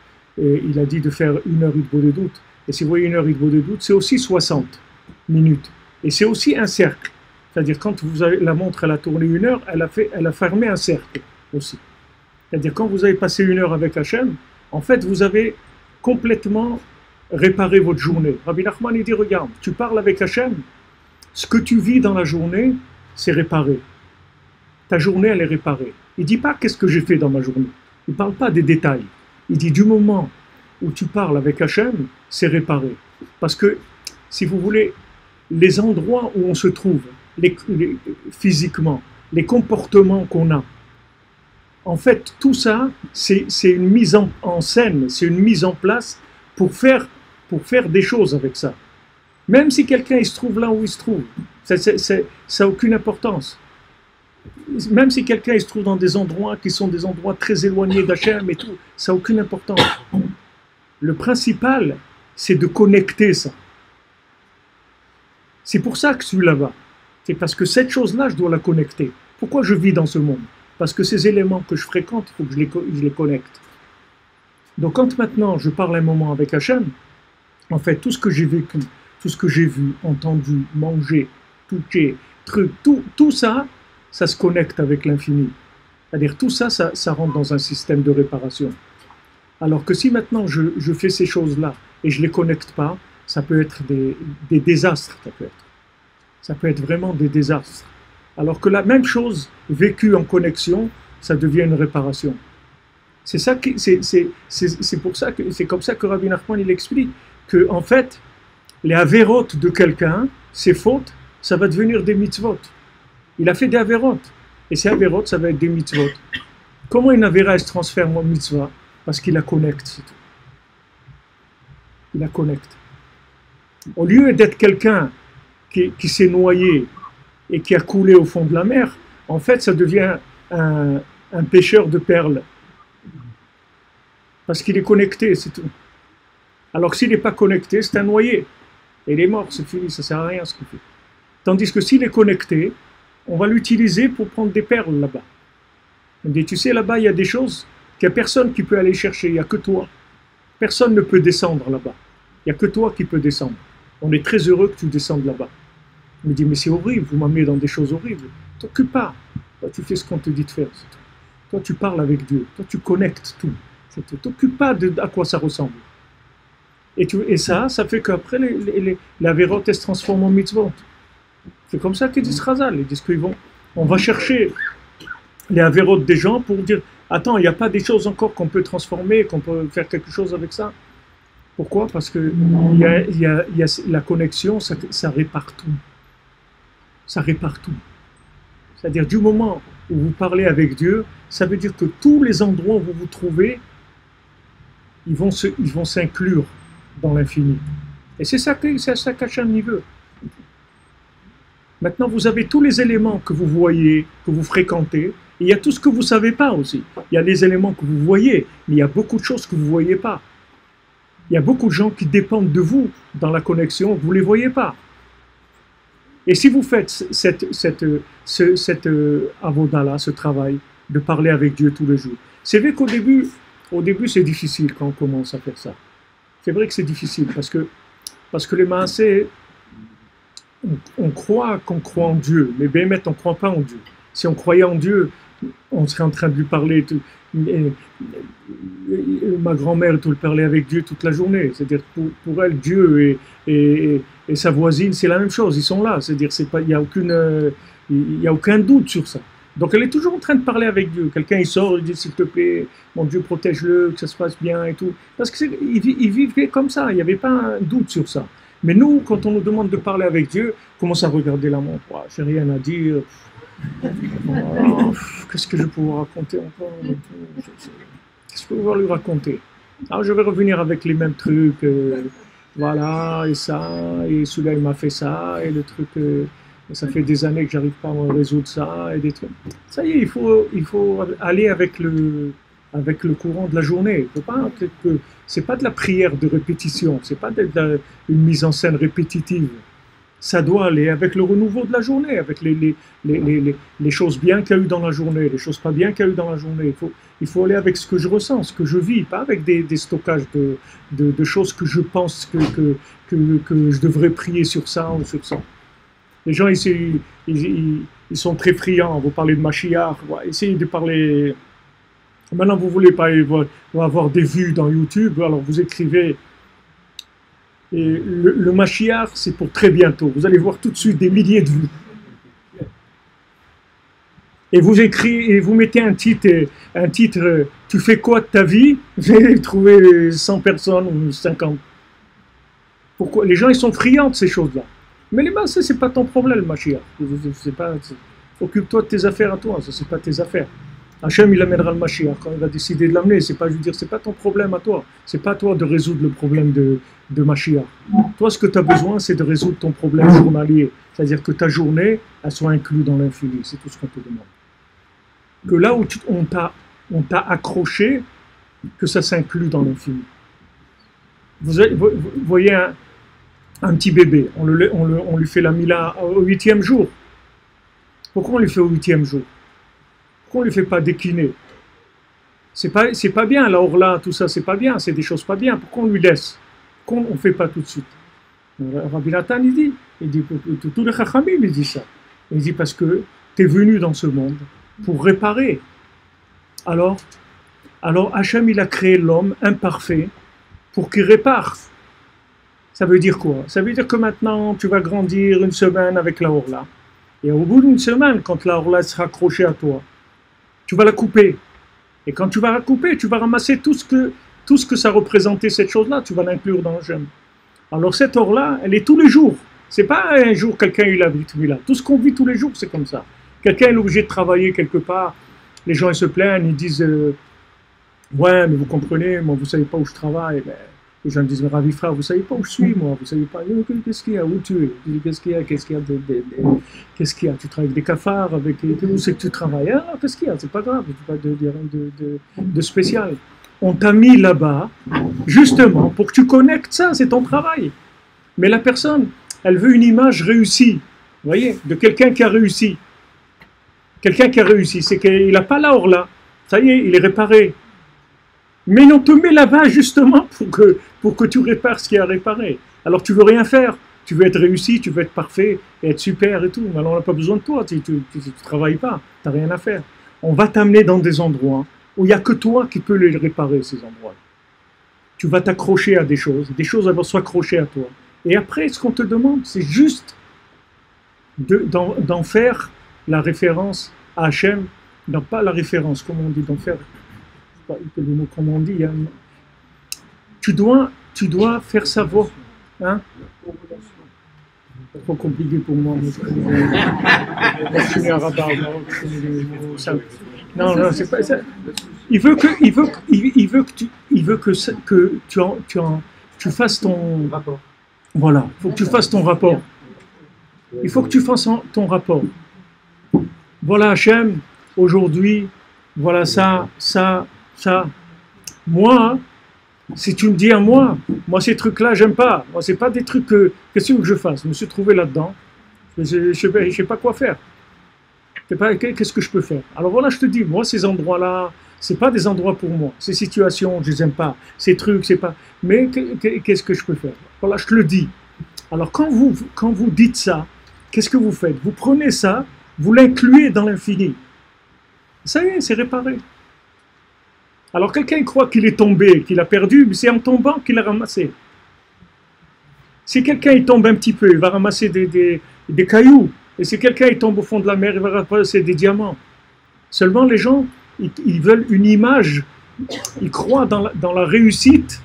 et il a dit de faire 1 heure Hitbodedut. Et si vous voyez 1 heure Hitbodedut, c'est aussi 60 minutes. Et c'est aussi un cercle. C'est-à-dire, quand la montre elle a tourné 1 heure, elle a fermé un cercle aussi. C'est-à-dire, quand vous avez passé 1 heure avec Hachem, en fait, vous avez complètement réparé votre journée. Rabbi Nachman, il dit, regarde, tu parles avec Hachem, ce que tu vis dans la journée, c'est réparé. Ta journée, elle est réparée. Il ne dit pas qu'est-ce que j'ai fait dans ma journée. Il ne parle pas des détails. Il dit, du moment où tu parles avec Hachem, c'est réparé. Parce que, si vous voulez, les endroits où on se trouve, physiquement, les comportements qu'on a, en fait, tout ça, c'est une mise en scène, c'est une mise en place pour faire des choses avec ça. Même si quelqu'un il se trouve là où il se trouve, ça n'a aucune importance. Même si quelqu'un il se trouve dans des endroits qui sont des endroits très éloignés d'Hachem et tout, ça n'a aucune importance. Le principal, c'est de connecter ça. C'est pour ça que je suis là-bas. C'est parce que cette chose-là, je dois la connecter. Pourquoi je vis dans ce monde? Parce que ces éléments que je fréquente, il faut que je les connecte. Donc quand maintenant je parle un moment avec Hachem, en fait, tout ce que j'ai vécu, tout ce que j'ai vu, entendu, mangé, touché, tout ça, ça se connecte avec l'infini. C'est-à-dire tout ça, ça rentre dans un système de réparation. Alors que si maintenant je fais ces choses-là et je ne les connecte pas, ça peut être des désastres. Ça peut être vraiment des désastres. Alors que la même chose vécue en connexion, ça devient une réparation. C'est comme ça que Rabbi Nachman il explique que en fait, les avérotes de quelqu'un, ses fautes, ça va devenir des mitzvot. Il a fait des avérotes. Et ces avérotes, ça va être des mitzvot. Comment une avéra se transforme en mitzvah? Parce qu'il la connecte, c'est tout. Il la connecte. Au lieu d'être quelqu'un qui s'est noyé et qui a coulé au fond de la mer, en fait, ça devient un pêcheur de perles. Parce qu'il est connecté, c'est tout. Alors que s'il n'est pas connecté, c'est un noyé. Et il est mort, c'est fini, ça ne sert à rien ce qu'il fait. Tandis que s'il est connecté, on va l'utiliser pour prendre des perles là-bas. On dit, tu sais, là-bas, il y a des choses qu'il n'y a personne qui peut aller chercher, il n'y a que toi. Personne ne peut descendre là-bas. Il n'y a que toi qui peux descendre. On est très heureux que tu descendes là-bas. Il me dit, mais c'est horrible, vous m'amenez dans des choses horribles. T'occupe pas. Toi, tu fais ce qu'on te dit de faire. C'est tout. Toi, tu parles avec Dieu. Toi, tu connectes tout. T'occupe pas à quoi ça ressemble. Et ça fait qu'après, la vérote, elle se transforme en mitzvot. C'est comme ça qu'ils disent Chazal. Ils disent on va chercher les avérotes des gens pour dire, attends, il n'y a pas des choses encore qu'on peut transformer, qu'on peut faire quelque chose avec ça. Pourquoi? Parce que il y a la connexion, ça répare tout. Ça répare tout. C'est-à-dire, du moment où vous parlez avec Dieu, ça veut dire que tous les endroits où vous vous trouvez, ils vont s'inclure dans l'infini. Et c'est ça qu'Hachem veut. Maintenant, vous avez tous les éléments que vous voyez, que vous fréquentez, et il y a tout ce que vous ne savez pas aussi. Il y a les éléments que vous voyez, mais il y a beaucoup de choses que vous ne voyez pas. Il y a beaucoup de gens qui dépendent de vous dans la connexion, vous ne les voyez pas. Et si vous faites cette avoda-là, ce travail, de parler avec Dieu tous les jours, c'est vrai qu'au début, c'est difficile quand on commence à faire ça. C'est vrai que c'est difficile, parce que les maasés, on croit qu'on croit en Dieu, mais Béhémet, on ne croit pas en Dieu. Si on croyait en Dieu, on serait en train de lui parler. Ma grand-mère, elle parlait avec Dieu toute la journée. C'est-à-dire, pour elle, Dieu et sa voisine, c'est la même chose. Ils sont là. C'est-à-dire, il n'y a aucun doute sur ça. Donc, elle est toujours en train de parler avec Dieu. Quelqu'un, il sort, il dit, s'il te plaît, mon Dieu, protège-le, que ça se passe bien et tout. Parce qu'ils vivaient comme ça. Il n'y avait pas un doute sur ça. Mais nous, quand on nous demande de parler avec Dieu, on commence à regarder la montre. Oh, j'ai rien à dire. Oh, qu'est-ce que je vais pouvoir raconter encore? Qu'est-ce que je vais pouvoir lui raconter? Alors, je vais revenir avec les mêmes trucs. Voilà, et ça, et celui-là, il m'a fait ça, et le truc, ça fait des années que j'arrive pas à résoudre ça, et des trucs. Ça y est, il faut aller avec le courant de la journée. C'est pas de la prière de répétition, c'est pas une mise en scène répétitive. Ça doit aller avec le renouveau de la journée, avec les choses bien qu'il y a eu dans la journée, les choses pas bien qu'il y a eu dans la journée. Il faut aller avec ce que je ressens, ce que je vis, pas avec des stockages de choses que je pense que je devrais prier sur ça ou sur ça. Les gens ici, ils sont très friands, vous parlez de Mashiach, essayez de parler Maintenant, vous voulez pas avoir des vues dans YouTube, alors vous écrivez. Et le Mashiach, c'est pour très bientôt. Vous allez voir tout de suite des milliers de vues. Et vous écrivez, et vous mettez un titre, tu fais quoi de ta vie? Vous allez trouver 100 personnes ou 50. Pourquoi? Les gens, ils sont friands de ces choses-là. Mais les masses, c'est pas ton problème, Mashiach. Occupe-toi de tes affaires à toi, ça c'est pas tes affaires. Hachem, il amènera le Mashiach quand il va décider de l'amener. C'est pas, je veux dire, c'est pas ton problème à toi. C'est pas à toi de résoudre le problème de Mashiach. Toi, ce que tu as besoin, c'est de résoudre ton problème journalier. C'est-à-dire que ta journée, elle soit inclue dans l'infini. C'est tout ce qu'on te demande. Que là où on t'a accroché, que ça s'inclut dans l'infini. Vous voyez un petit bébé, on lui fait la mila au 8e jour. Pourquoi on lui fait au 8e jour? Pourquoi on ne lui fait pas décliner? C'est pas bien, la orla, tout ça, c'est pas bien, c'est des choses pas bien. Pourquoi on lui laisse? Pourquoi on ne fait pas tout de suite? Rabbi Nathan, il dit, tous les chachamim, il dit ça. Il dit parce que tu es venu dans ce monde pour réparer. Alors Hachem, il a créé l'homme imparfait pour qu'il répare. Ça veut dire quoi? Ça veut dire que maintenant, tu vas grandir une semaine avec la orla. Et au bout d'une semaine, quand la orla sera accrochée à toi, tu vas la couper. Et quand tu vas la couper, tu vas ramasser tout ce que ça représentait, cette chose-là, tu vas l'inclure dans le gemme. Alors cette or-là, elle est tous les jours. C'est pas un jour quelqu'un il a vécu là. Tout ce qu'on vit tous les jours, c'est comme ça. Quelqu'un est obligé de travailler quelque part. Les gens ils se plaignent, ils disent ouais, mais vous comprenez, moi vous savez pas où je travaille. Ben, les gens disent mais Ravi frère, vous savez pas où je suis, moi, vous savez pas. Qu'est-ce qu'il y a, où tu es? Qu'est-ce qu'il y a, qu'est-ce qu'il y a? Tu travailles avec des cafards, où c'est que tu travailles? Ah, qu'est-ce qu'il y a? C'est pas grave, tu pas dire de spécial. On t'a mis là-bas justement pour que tu connectes ça, c'est ton travail. Mais la personne, elle veut une image réussie, vous voyez, de quelqu'un qui a réussi. Quelqu'un qui a réussi, c'est qu'il n'a pas la orla. Ça y est, il est réparé. Mais on te met là-bas justement pour que tu répares ce qui est à réparer. Alors tu veux rien faire. Tu veux être réussi, tu veux être parfait, et être super et tout. Alors on n'a pas besoin de toi, tu ne travailles pas, tu n'as rien à faire. On va t'amener dans des endroits où il n'y a que toi qui peux les réparer, ces endroits. Tu vas t'accrocher à des choses elles vont s'accrocher à toi. Et après, ce qu'on te demande, c'est juste d'en faire la référence à Hachem, non pas la référence, comment on dit, d'en faire, je ne sais pas le mot comment on dit, hein. Tu dois faire savoir, hein? C'est trop compliqué pour moi. Non, c'est pas ça. Il veut que tu fasses ton rapport. Voilà, il faut que tu fasses ton rapport. Il faut que tu fasses ton rapport. Voilà Hachem, aujourd'hui, voilà ça. Moi, si tu me dis à moi ces trucs-là, j'aime pas. Moi, c'est pas des trucs qu'est-ce que je fasse? Je me suis trouvé là-dedans. Je sais pas quoi faire. Qu'est-ce que je peux faire? Alors voilà, je te dis, moi, ces endroits-là, c'est pas des endroits pour moi. Ces situations, je les aime pas. Ces trucs, c'est pas. Mais qu'est-ce que je peux faire? Voilà, je te le dis. Alors quand vous dites ça, qu'est-ce que vous faites? Vous prenez ça, vous l'incluez dans l'infini. Ça y est, c'est réparé. Alors quelqu'un croit qu'il est tombé, qu'il a perdu, mais c'est en tombant qu'il a ramassé. Si quelqu'un il tombe un petit peu, il va ramasser des cailloux. Et si quelqu'un il tombe au fond de la mer, il va ramasser des diamants. Seulement les gens, ils veulent une image, ils croient dans la réussite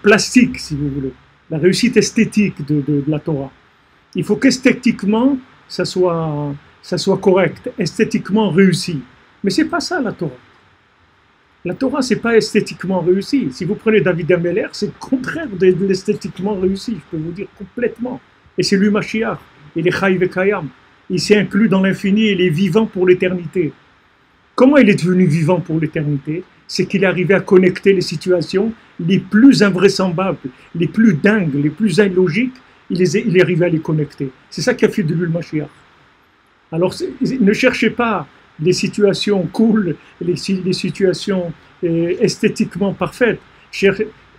plastique, si vous voulez. La réussite esthétique de la Torah. Il faut qu'esthétiquement, ça soit correct, esthétiquement réussi. Mais c'est pas ça la Torah. La Torah, c'est pas esthétiquement réussi. Si vous prenez David Ameller, c'est le contraire de l'esthétiquement réussi, je peux vous dire complètement. Et c'est lui Mashiach, il est Chai Vekayam. Il s'est inclus dans l'infini, il est vivant pour l'éternité. Comment il est devenu vivant pour l'éternité? C'est qu'il est arrivé à connecter les situations les plus invraisemblables, les plus dingues, les plus illogiques, il est arrivé à les connecter. C'est ça qui a fait de lui le Mashiach. Alors ne cherchez pas les situations cool, les situations esthétiquement parfaites.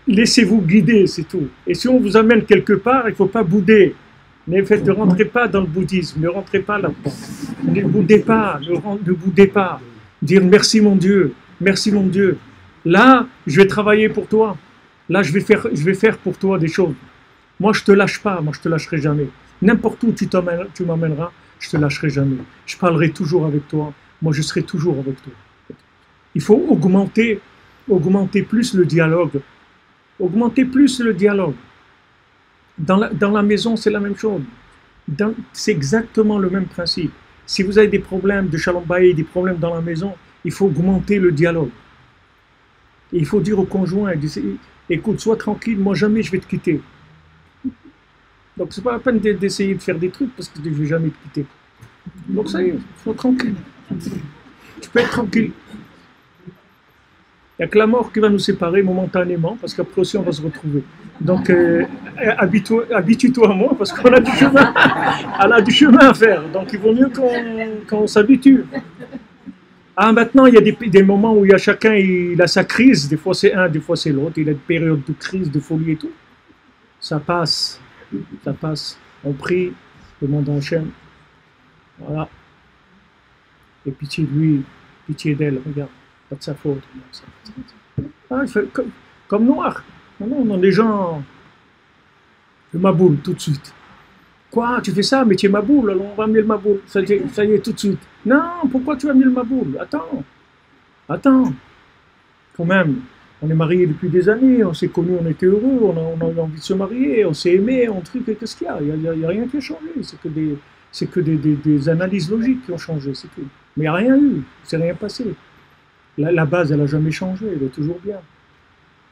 Laissez-vous guider, c'est tout. Et si on vous amène quelque part, il ne faut pas bouder. Ne rentrez pas dans le bouddhisme, ne rentrez pas là-dedans. Ne boudez pas, ne boudez pas. Dire merci mon Dieu, merci mon Dieu. Là, je vais travailler pour toi. Là, je vais faire pour toi des choses. Moi, je te lâche pas, moi, je te lâcherai jamais. N'importe où tu m'emmèneras, je te lâcherai jamais. Je parlerai toujours avec toi. Moi, je serai toujours avec toi. Il faut augmenter plus le dialogue. Augmenter plus le dialogue. Dans la maison, c'est la même chose. C'est exactement le même principe. Si vous avez des problèmes de shalom bayit, des problèmes dans la maison, il faut augmenter le dialogue. Et il faut dire au conjoint, écoute, sois tranquille, moi jamais je vais te quitter. Donc c'est pas la peine d'essayer de faire des trucs parce que je ne vais jamais te quitter. Donc ça y est, sois tranquille. Tu peux être tranquille. Il n'y a que la mort qui va nous séparer momentanément, parce qu'après aussi on va se retrouver. Donc habitue-toi à moi, parce qu'on a du chemin, on a du chemin à faire. Donc il vaut mieux qu'on s'habitue. Ah, maintenant il y a des moments où il y a chacun il a sa crise, des fois c'est un, des fois c'est l'autre, il a une période de crise, de folie et tout. Ça passe, ça passe. On prie, demande à Hachem. Voilà. Et pitié de lui, pitié d'elle, regarde. Pas de sa faute. Ah, il fait comme noir. Non, non, les gens. Le maboule, tout de suite. Quoi, tu fais ça, mais tu es maboule, alors on va amener le maboule. Ça y est, tout de suite. Non, pourquoi tu as amené le maboule? Attends. Quand même, on est mariés depuis des années, on s'est connus, on était heureux, on a eu envie de se marier, on s'est aimé, on truc, qu'est-ce qu'il y a? Il n'y a rien qui a changé, c'est que des analyses logiques qui ont changé, c'est tout. Mais il n'y a rien eu, il ne s'est rien passé. La base, elle n'a jamais changé, elle est toujours bien.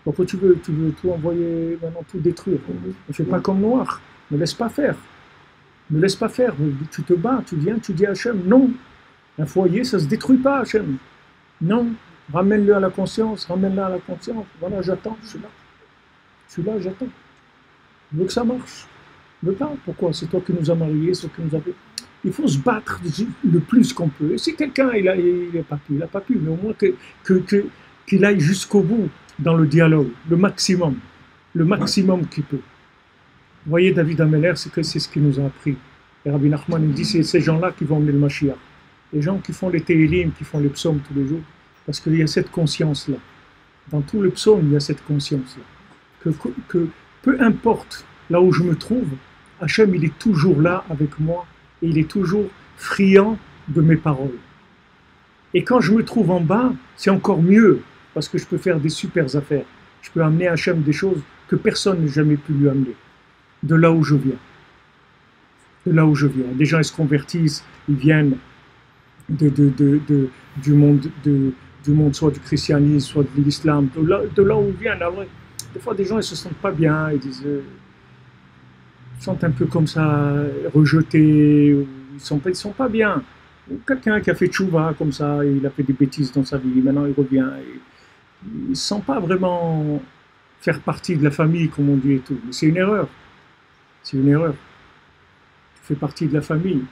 Pourquoi tu veux tout envoyer, maintenant tout détruire? Ne fais pas comme Noir, ne laisse pas faire. Ne laisse pas faire, tu te bats, tu viens, tu dis à Hachem, non. Un foyer, ça ne se détruit pas, Hachem. Non, ramène-le à la conscience, ramène-le à la conscience. Voilà, j'attends, je suis là, j'attends. Je veux que ça marche. Je veux pas, pourquoi? C'est toi qui nous as mariés, c'est toi qui nous as fait. Il faut se battre le plus qu'on peut. Et si quelqu'un, il n'a pas pu, mais au moins qu'il aille jusqu'au bout dans le dialogue, le maximum qu'il peut. Vous voyez, David Ameller, c'est ce qu'il nous a appris. Et Rabbi Nachman, il dit, c'est ces gens-là qui vont emmener le Mashiach. Les gens qui font les Tehillim, qui font les psaumes tous les jours, parce qu'il y a cette conscience-là. Dans tout le psaume, il y a cette conscience-là. Que peu importe là où je me trouve, Hachem, il est toujours là avec moi, et il est toujours friand de mes paroles. Et quand je me trouve en bas, c'est encore mieux, parce que je peux faire des super affaires. Je peux amener à Hachem des choses que personne n'a jamais pu lui amener. De là où je viens. Des gens, ils se convertissent, ils viennent du monde, soit du christianisme, soit de l'islam, de là où ils viennent. Alors, des fois, des gens, ils se sentent pas bien, ils disent... Ils sont un peu comme ça, rejetés, ils sont pas bien. Quelqu'un qui a fait tchouva comme ça, il a fait des bêtises dans sa vie, maintenant il revient, il ne se sent pas vraiment faire partie de la famille, comme on dit et tout. Mais c'est une erreur. Tu fais partie de la famille.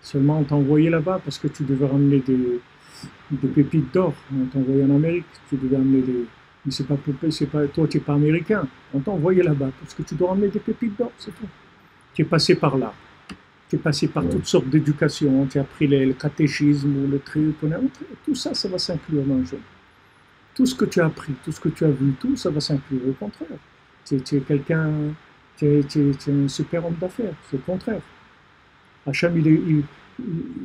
Seulement on t'a envoyé là-bas parce que tu devais ramener des pépites d'or. On t'a envoyé en Amérique, tu devais amener des... Mais toi tu n'es pas américain. On t'a envoyé là-bas parce que tu dois ramener des pépites d'or, c'est tout. Tu es passé par là. Tu es passé par toutes sortes d'éducations. Tu as appris le catéchisme ou le truc. Tout ça, ça va s'inclure dans le jeu. Tout ce que tu as appris, tout ce que tu as vu, tout ça va s'inclure. Au contraire. Tu es quelqu'un, tu es un super homme d'affaires. C'est le contraire. Hachem, il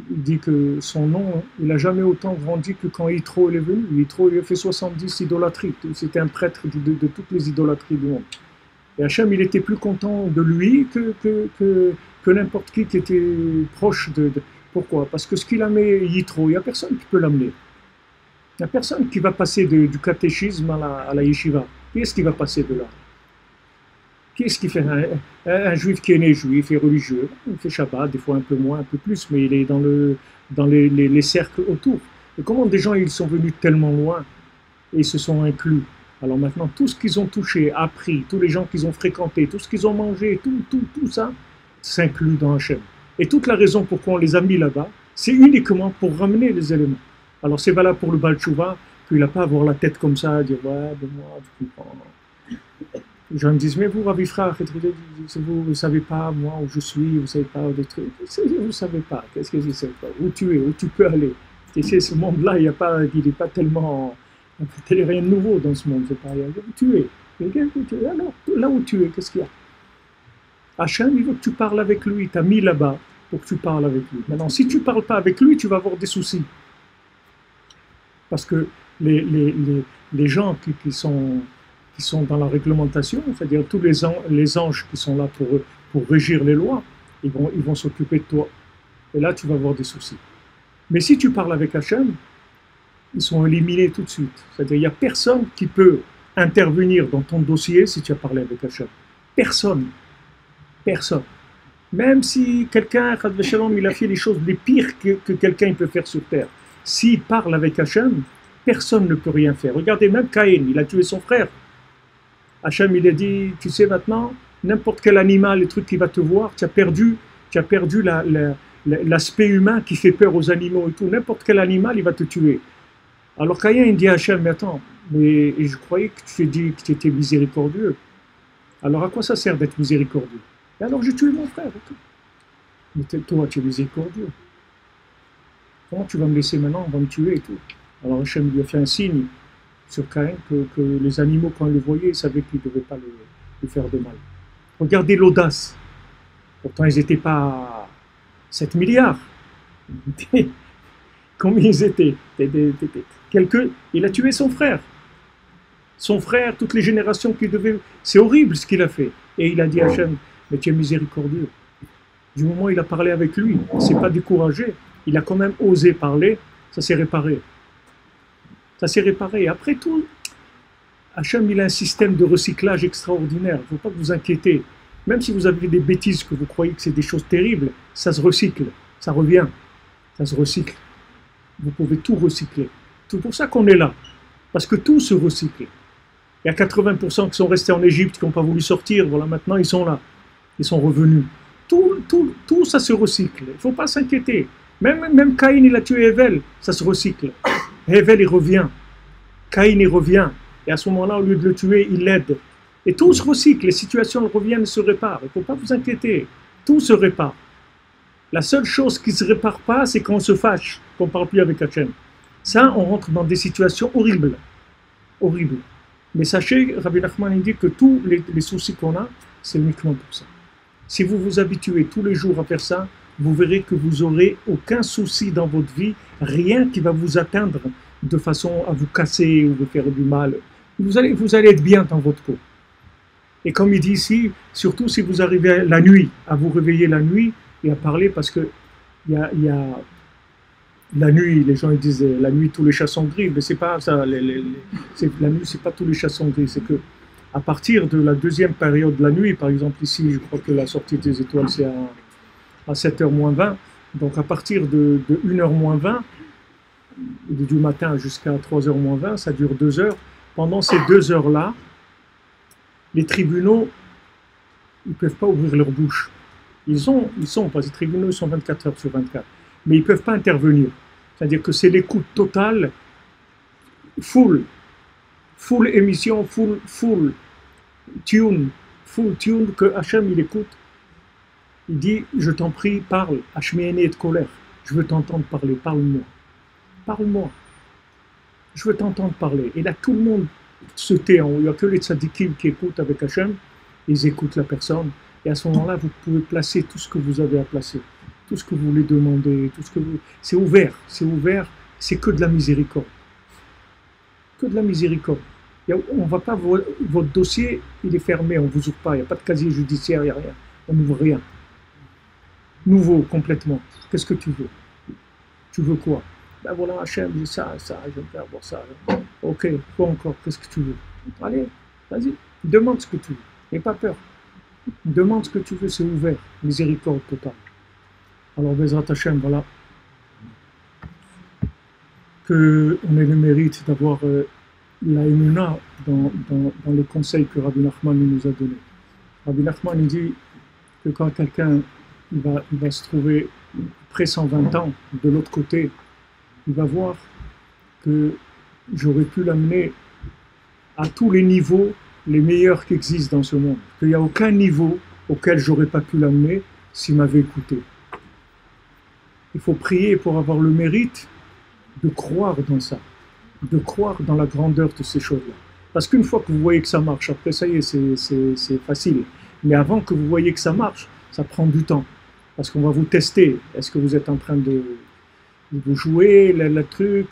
dit que son nom, il n'a jamais autant grandi que quand Yitro est venu. Yitro, il a fait 70 idolâtries. C'était un prêtre de toutes les idolâtries du monde. Et Hachem, il était plus content de lui que n'importe qui était proche de... Pourquoi? Parce que ce qu'il a mis Yitro, il n'y a personne qui peut l'amener. Il n'y a personne qui va passer du catéchisme à la yeshiva. Qui est-ce qui va passer de là? Qui est-ce qui fait un juif qui est né juif et religieux? Il fait Shabbat, des fois un peu moins, un peu plus, mais il est dans les cercles autour. Et comment des gens ils sont venus tellement loin et ils se sont inclus? Alors maintenant, tout ce qu'ils ont touché, appris, tous les gens qu'ils ont fréquentés, tout ce qu'ils ont mangé, tout ça s'inclut dans Hachem. Et toute la raison pourquoi on les a mis là-bas, c'est uniquement pour ramener les éléments. Alors c'est valable pour le Baal Tshuva, qu'il n'a pas à avoir la tête comme ça, à dire « ouais, ben moi, je comprends ». Les gens me disent « mais vous, Ravi Frère, vous ne savez pas moi où je suis, vous ne savez pas des trucs ». Vous ne savez pas, qu'est-ce que je ne sais pas, où tu es, où tu peux aller. Tu sais, ce monde-là, il n'est pas tellement... Il n'y a rien de nouveau dans ce monde. C'est pas, il y a où tu es. Alors, là où tu es, qu'est-ce qu'il y a? Hachem, il veut que tu parles avec lui. Il t'a mis là-bas pour que tu parles avec lui. Maintenant, si tu ne parles pas avec lui, tu vas avoir des soucis. Parce que les gens qui sont dans la réglementation, c'est-à-dire tous les anges qui sont là pour régir les lois, ils vont s'occuper de toi. Et là, tu vas avoir des soucis. Mais si tu parles avec Hachem, ils sont éliminés tout de suite. C'est-à-dire qu'il n'y a personne qui peut intervenir dans ton dossier si tu as parlé avec Hachem. Personne. Personne. Même si quelqu'un, il a fait les choses les pires que quelqu'un peut faire sur terre. S'il parle avec Hachem, personne ne peut rien faire. Regardez, même Caïn, il a tué son frère. Hachem, il a dit, tu sais maintenant, n'importe quel animal, le truc qui va te voir, tu as perdu l'aspect humain qui fait peur aux animaux et tout. N'importe quel animal, il va te tuer. Alors Caïn, il dit à Hachem, mais attends, mais je croyais que tu t'es dit que tu étais miséricordieux. Alors à quoi ça sert d'être miséricordieux? Et alors j'ai tué mon frère. Okay. Mais toi, tu es miséricordieux. Comment tu vas me laisser maintenant? On va me tuer et tout. Alors Hachem lui a fait un signe sur Caïn que les animaux, quand ils le voyaient, ils savaient qu'ils ne devaient pas lui faire de mal. Regardez l'audace. Pourtant, ils n'étaient pas 7 milliards. Combien ils étaient? Il a tué son frère. Son frère, toutes les générations qu'il devait... C'est horrible ce qu'il a fait. Et il a dit à Hachem, mais tu es miséricordieux. Du moment où il a parlé avec lui, il ne s'est pas découragé. Il a quand même osé parler, ça s'est réparé. Ça s'est réparé. Après tout, Hachem, il a un système de recyclage extraordinaire. Il ne faut pas vous inquiéter. Même si vous avez des bêtises que vous croyez que c'est des choses terribles, ça se recycle, ça revient, ça se recycle. Vous pouvez tout recycler. C'est pour ça qu'on est là. Parce que tout se recycle. Il y a 80% qui sont restés en Égypte, qui n'ont pas voulu sortir. Voilà, maintenant, ils sont là. Ils sont revenus. Tout ça se recycle. Il ne faut pas s'inquiéter. Même Caïn, il a tué Hevel, ça se recycle. Hevel, il revient. Caïn, il revient. Et à ce moment-là, au lieu de le tuer, il l'aide. Et tout se recycle. Les situations reviennent et se réparent. Il ne faut pas vous inquiéter. Tout se répare. La seule chose qui ne se répare pas, c'est quand on se fâche, qu'on ne parle plus avec Hachem. Ça, on rentre dans des situations horribles. Horribles. Mais sachez, Rabbi Nachman dit que tous les soucis qu'on a, c'est uniquement pour ça. Si vous vous habituez tous les jours à faire ça, vous verrez que vous n'aurez aucun souci dans votre vie, rien qui va vous atteindre de façon à vous casser ou vous faire du mal. Vous allez être bien dans votre peau. Et comme il dit ici, surtout si vous arrivez la nuit, à vous réveiller la nuit et à parler, parce que il y a la nuit, les gens ils disent la nuit tous les chats sont gris, mais c'est pas ça. La nuit c'est pas tous les chats sont gris, c'est que à partir de la deuxième période de la nuit, par exemple ici, je crois que la sortie des étoiles c'est à 7h moins 20, donc à partir de 1h moins 20, du matin jusqu'à 3h moins 20, ça dure 2 heures. Pendant ces 2 heures-là, les tribunaux, ils ne peuvent pas ouvrir leur bouche. Ils sont, parce que les tribunaux ils sont 24 heures sur 24, mais ils ne peuvent pas intervenir. C'est-à-dire que c'est l'écoute totale, full émission, full tune, que Hachem il écoute. Il dit, je t'en prie, parle, Hachmieni et de colère. Je veux t'entendre parler, parle-moi. Parle-moi. Je veux t'entendre parler. Et là, tout le monde se tait. Il n'y a que les tzadikim qui écoutent avec Hachem. Ils écoutent la personne. Et à ce moment-là, vous pouvez placer tout ce que vous avez à placer. Tout ce que vous voulez demander. C'est ouvert. C'est ouvert. C'est que de la miséricorde. Que de la miséricorde. On va pas, votre dossier, il est fermé. On ne vous ouvre pas. Il n'y a pas de casier judiciaire. Il n'y a rien. On n'ouvre rien. Nouveau, complètement. Qu'est-ce que tu veux? Tu veux quoi? Ben voilà, Hachem, j'ai ça, j'aime bien avoir ça. Ok, quoi encore? Qu'est-ce que tu veux? Allez, vas-y, demande ce que tu veux. N'aie pas peur. Demande ce que tu veux, c'est ouvert. Miséricorde totale. Alors, Bezrat Hachem, voilà. Qu'on ait le mérite d'avoir la émuna dans les conseils que Rabbi Nachman nous a donnés. Rabbi Nachman, il dit que quand quelqu'un il va se trouver après 120 ans de l'autre côté, il va voir que j'aurais pu l'amener à tous les niveaux les meilleurs qui existent dans ce monde. Qu'il n'y a aucun niveau auquel j'aurais pas pu l'amener s'il m'avait écouté. Il faut prier pour avoir le mérite de croire dans ça, de croire dans la grandeur de ces choses-là. Parce qu'une fois que vous voyez que ça marche, après ça y est, c'est facile. Mais avant que vous voyez que ça marche, ça prend du temps. Parce qu'on va vous tester. Est-ce que vous êtes en train de vous jouer, le truc,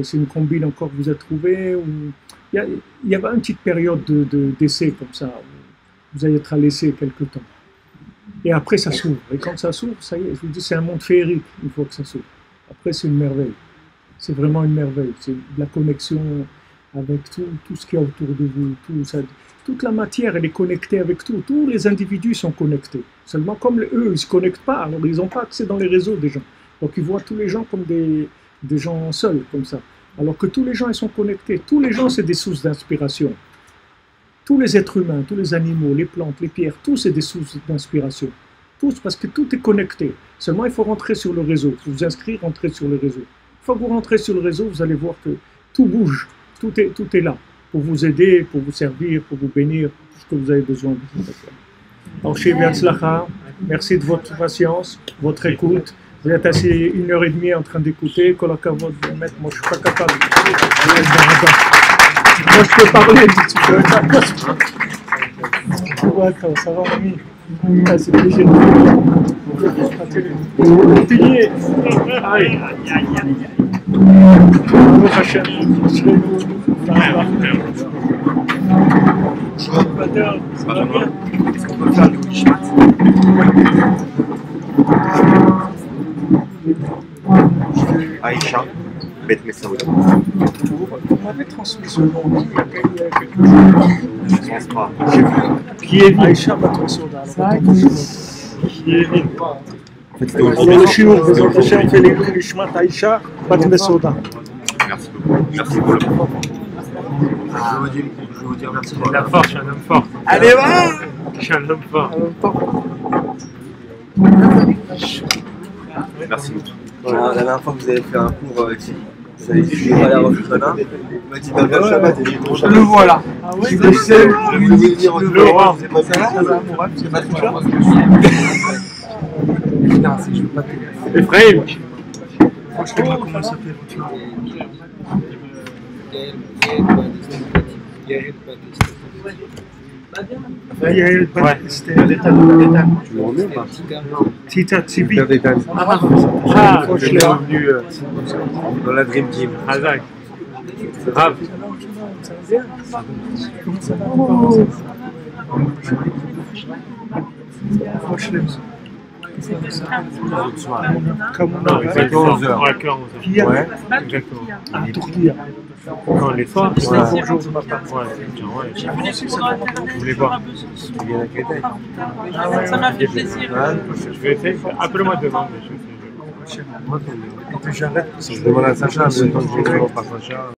c'est une combine encore que vous avez trouvé ou... il y avait une petite période d'essai comme ça. Vous allez être à l'essai quelque temps. Et après, ça s'ouvre. Et quand ça s'ouvre, ça y est, je vous dis, c'est un monde féerique une fois que ça s'ouvre. Après, c'est une merveille. C'est vraiment une merveille. C'est de la connexion avec tout ce qu'il y a autour de vous. Toute la matière, elle est connectée avec tout. Tous les individus sont connectés. Seulement, comme eux, ils ne se connectent pas, alors ils n'ont pas accès dans les réseaux des gens. Donc, ils voient tous les gens comme des gens seuls, comme ça. Alors que tous les gens, ils sont connectés. Tous les gens, c'est des sources d'inspiration. Tous les êtres humains, tous les animaux, les plantes, les pierres, tous c'est des sources d'inspiration. Tous, parce que tout est connecté. Seulement, il faut rentrer sur le réseau. Il faut vous inscrire, rentrer sur le réseau. Une fois que vous rentrez sur le réseau, vous allez voir que tout bouge. Tout est là. Pour vous aider, pour vous servir, pour vous bénir, tout ce que vous avez besoin. Alors, chez Beatzlacha, merci de votre patience, votre écoute. Vous êtes assis 1h30 en train d'écouter. Moi, je ne suis pas capable. Moi, je peux parler, si tu peux. Ça va, ami? C'est plaisir. Continuez. Allez. Est-ce qu'on peut faire du Wishmat? Aïcha, Beth Messaouda. On m'avait transmis ce nom il y a quelques jours. Je ne pense pas. Qui est vide? Aïcha Batresoda. Qui est vide? Alors le chinois, on fait les Wishmat Aïcha Batresoda. Merci beaucoup. Merci pour le moment. Je vais vous dire merci. La force, je suis un homme fort. Allez, va! Je suis un homme fort. Merci beaucoup. Voilà, la dernière fois que vous avez fait un cours ici, vous avez dit je vais aller à Rosh-Hashanah. Il m'a dit Berger Shabbat et je le voilà. Ah oui, Je voulais dire Laurent. c'est pas ça, c'est pas ça. Non, c'est je veux pas te Ephraim. franchement, comment ça s'appelle? Yael Batista, l'état de l'état. Tu me remets ou pas? Tita Tsibi. Ah, je suis revenu Dans la Dream Team. Razak. Rav. Non, exactement 11h. Ouais, cœur 11h. Ouais. Exactement. Ah, Turquie. Quand les soirs, C'est un bonjour ce matin. ouais, je voulais voir. Tu viens avec les têtes. Ça m'a fait plaisir. Je vais essayer. Appelle-moi demain, mais je vais essayer. Je demande à Sacha, mais le temps que je ne pas Sacha.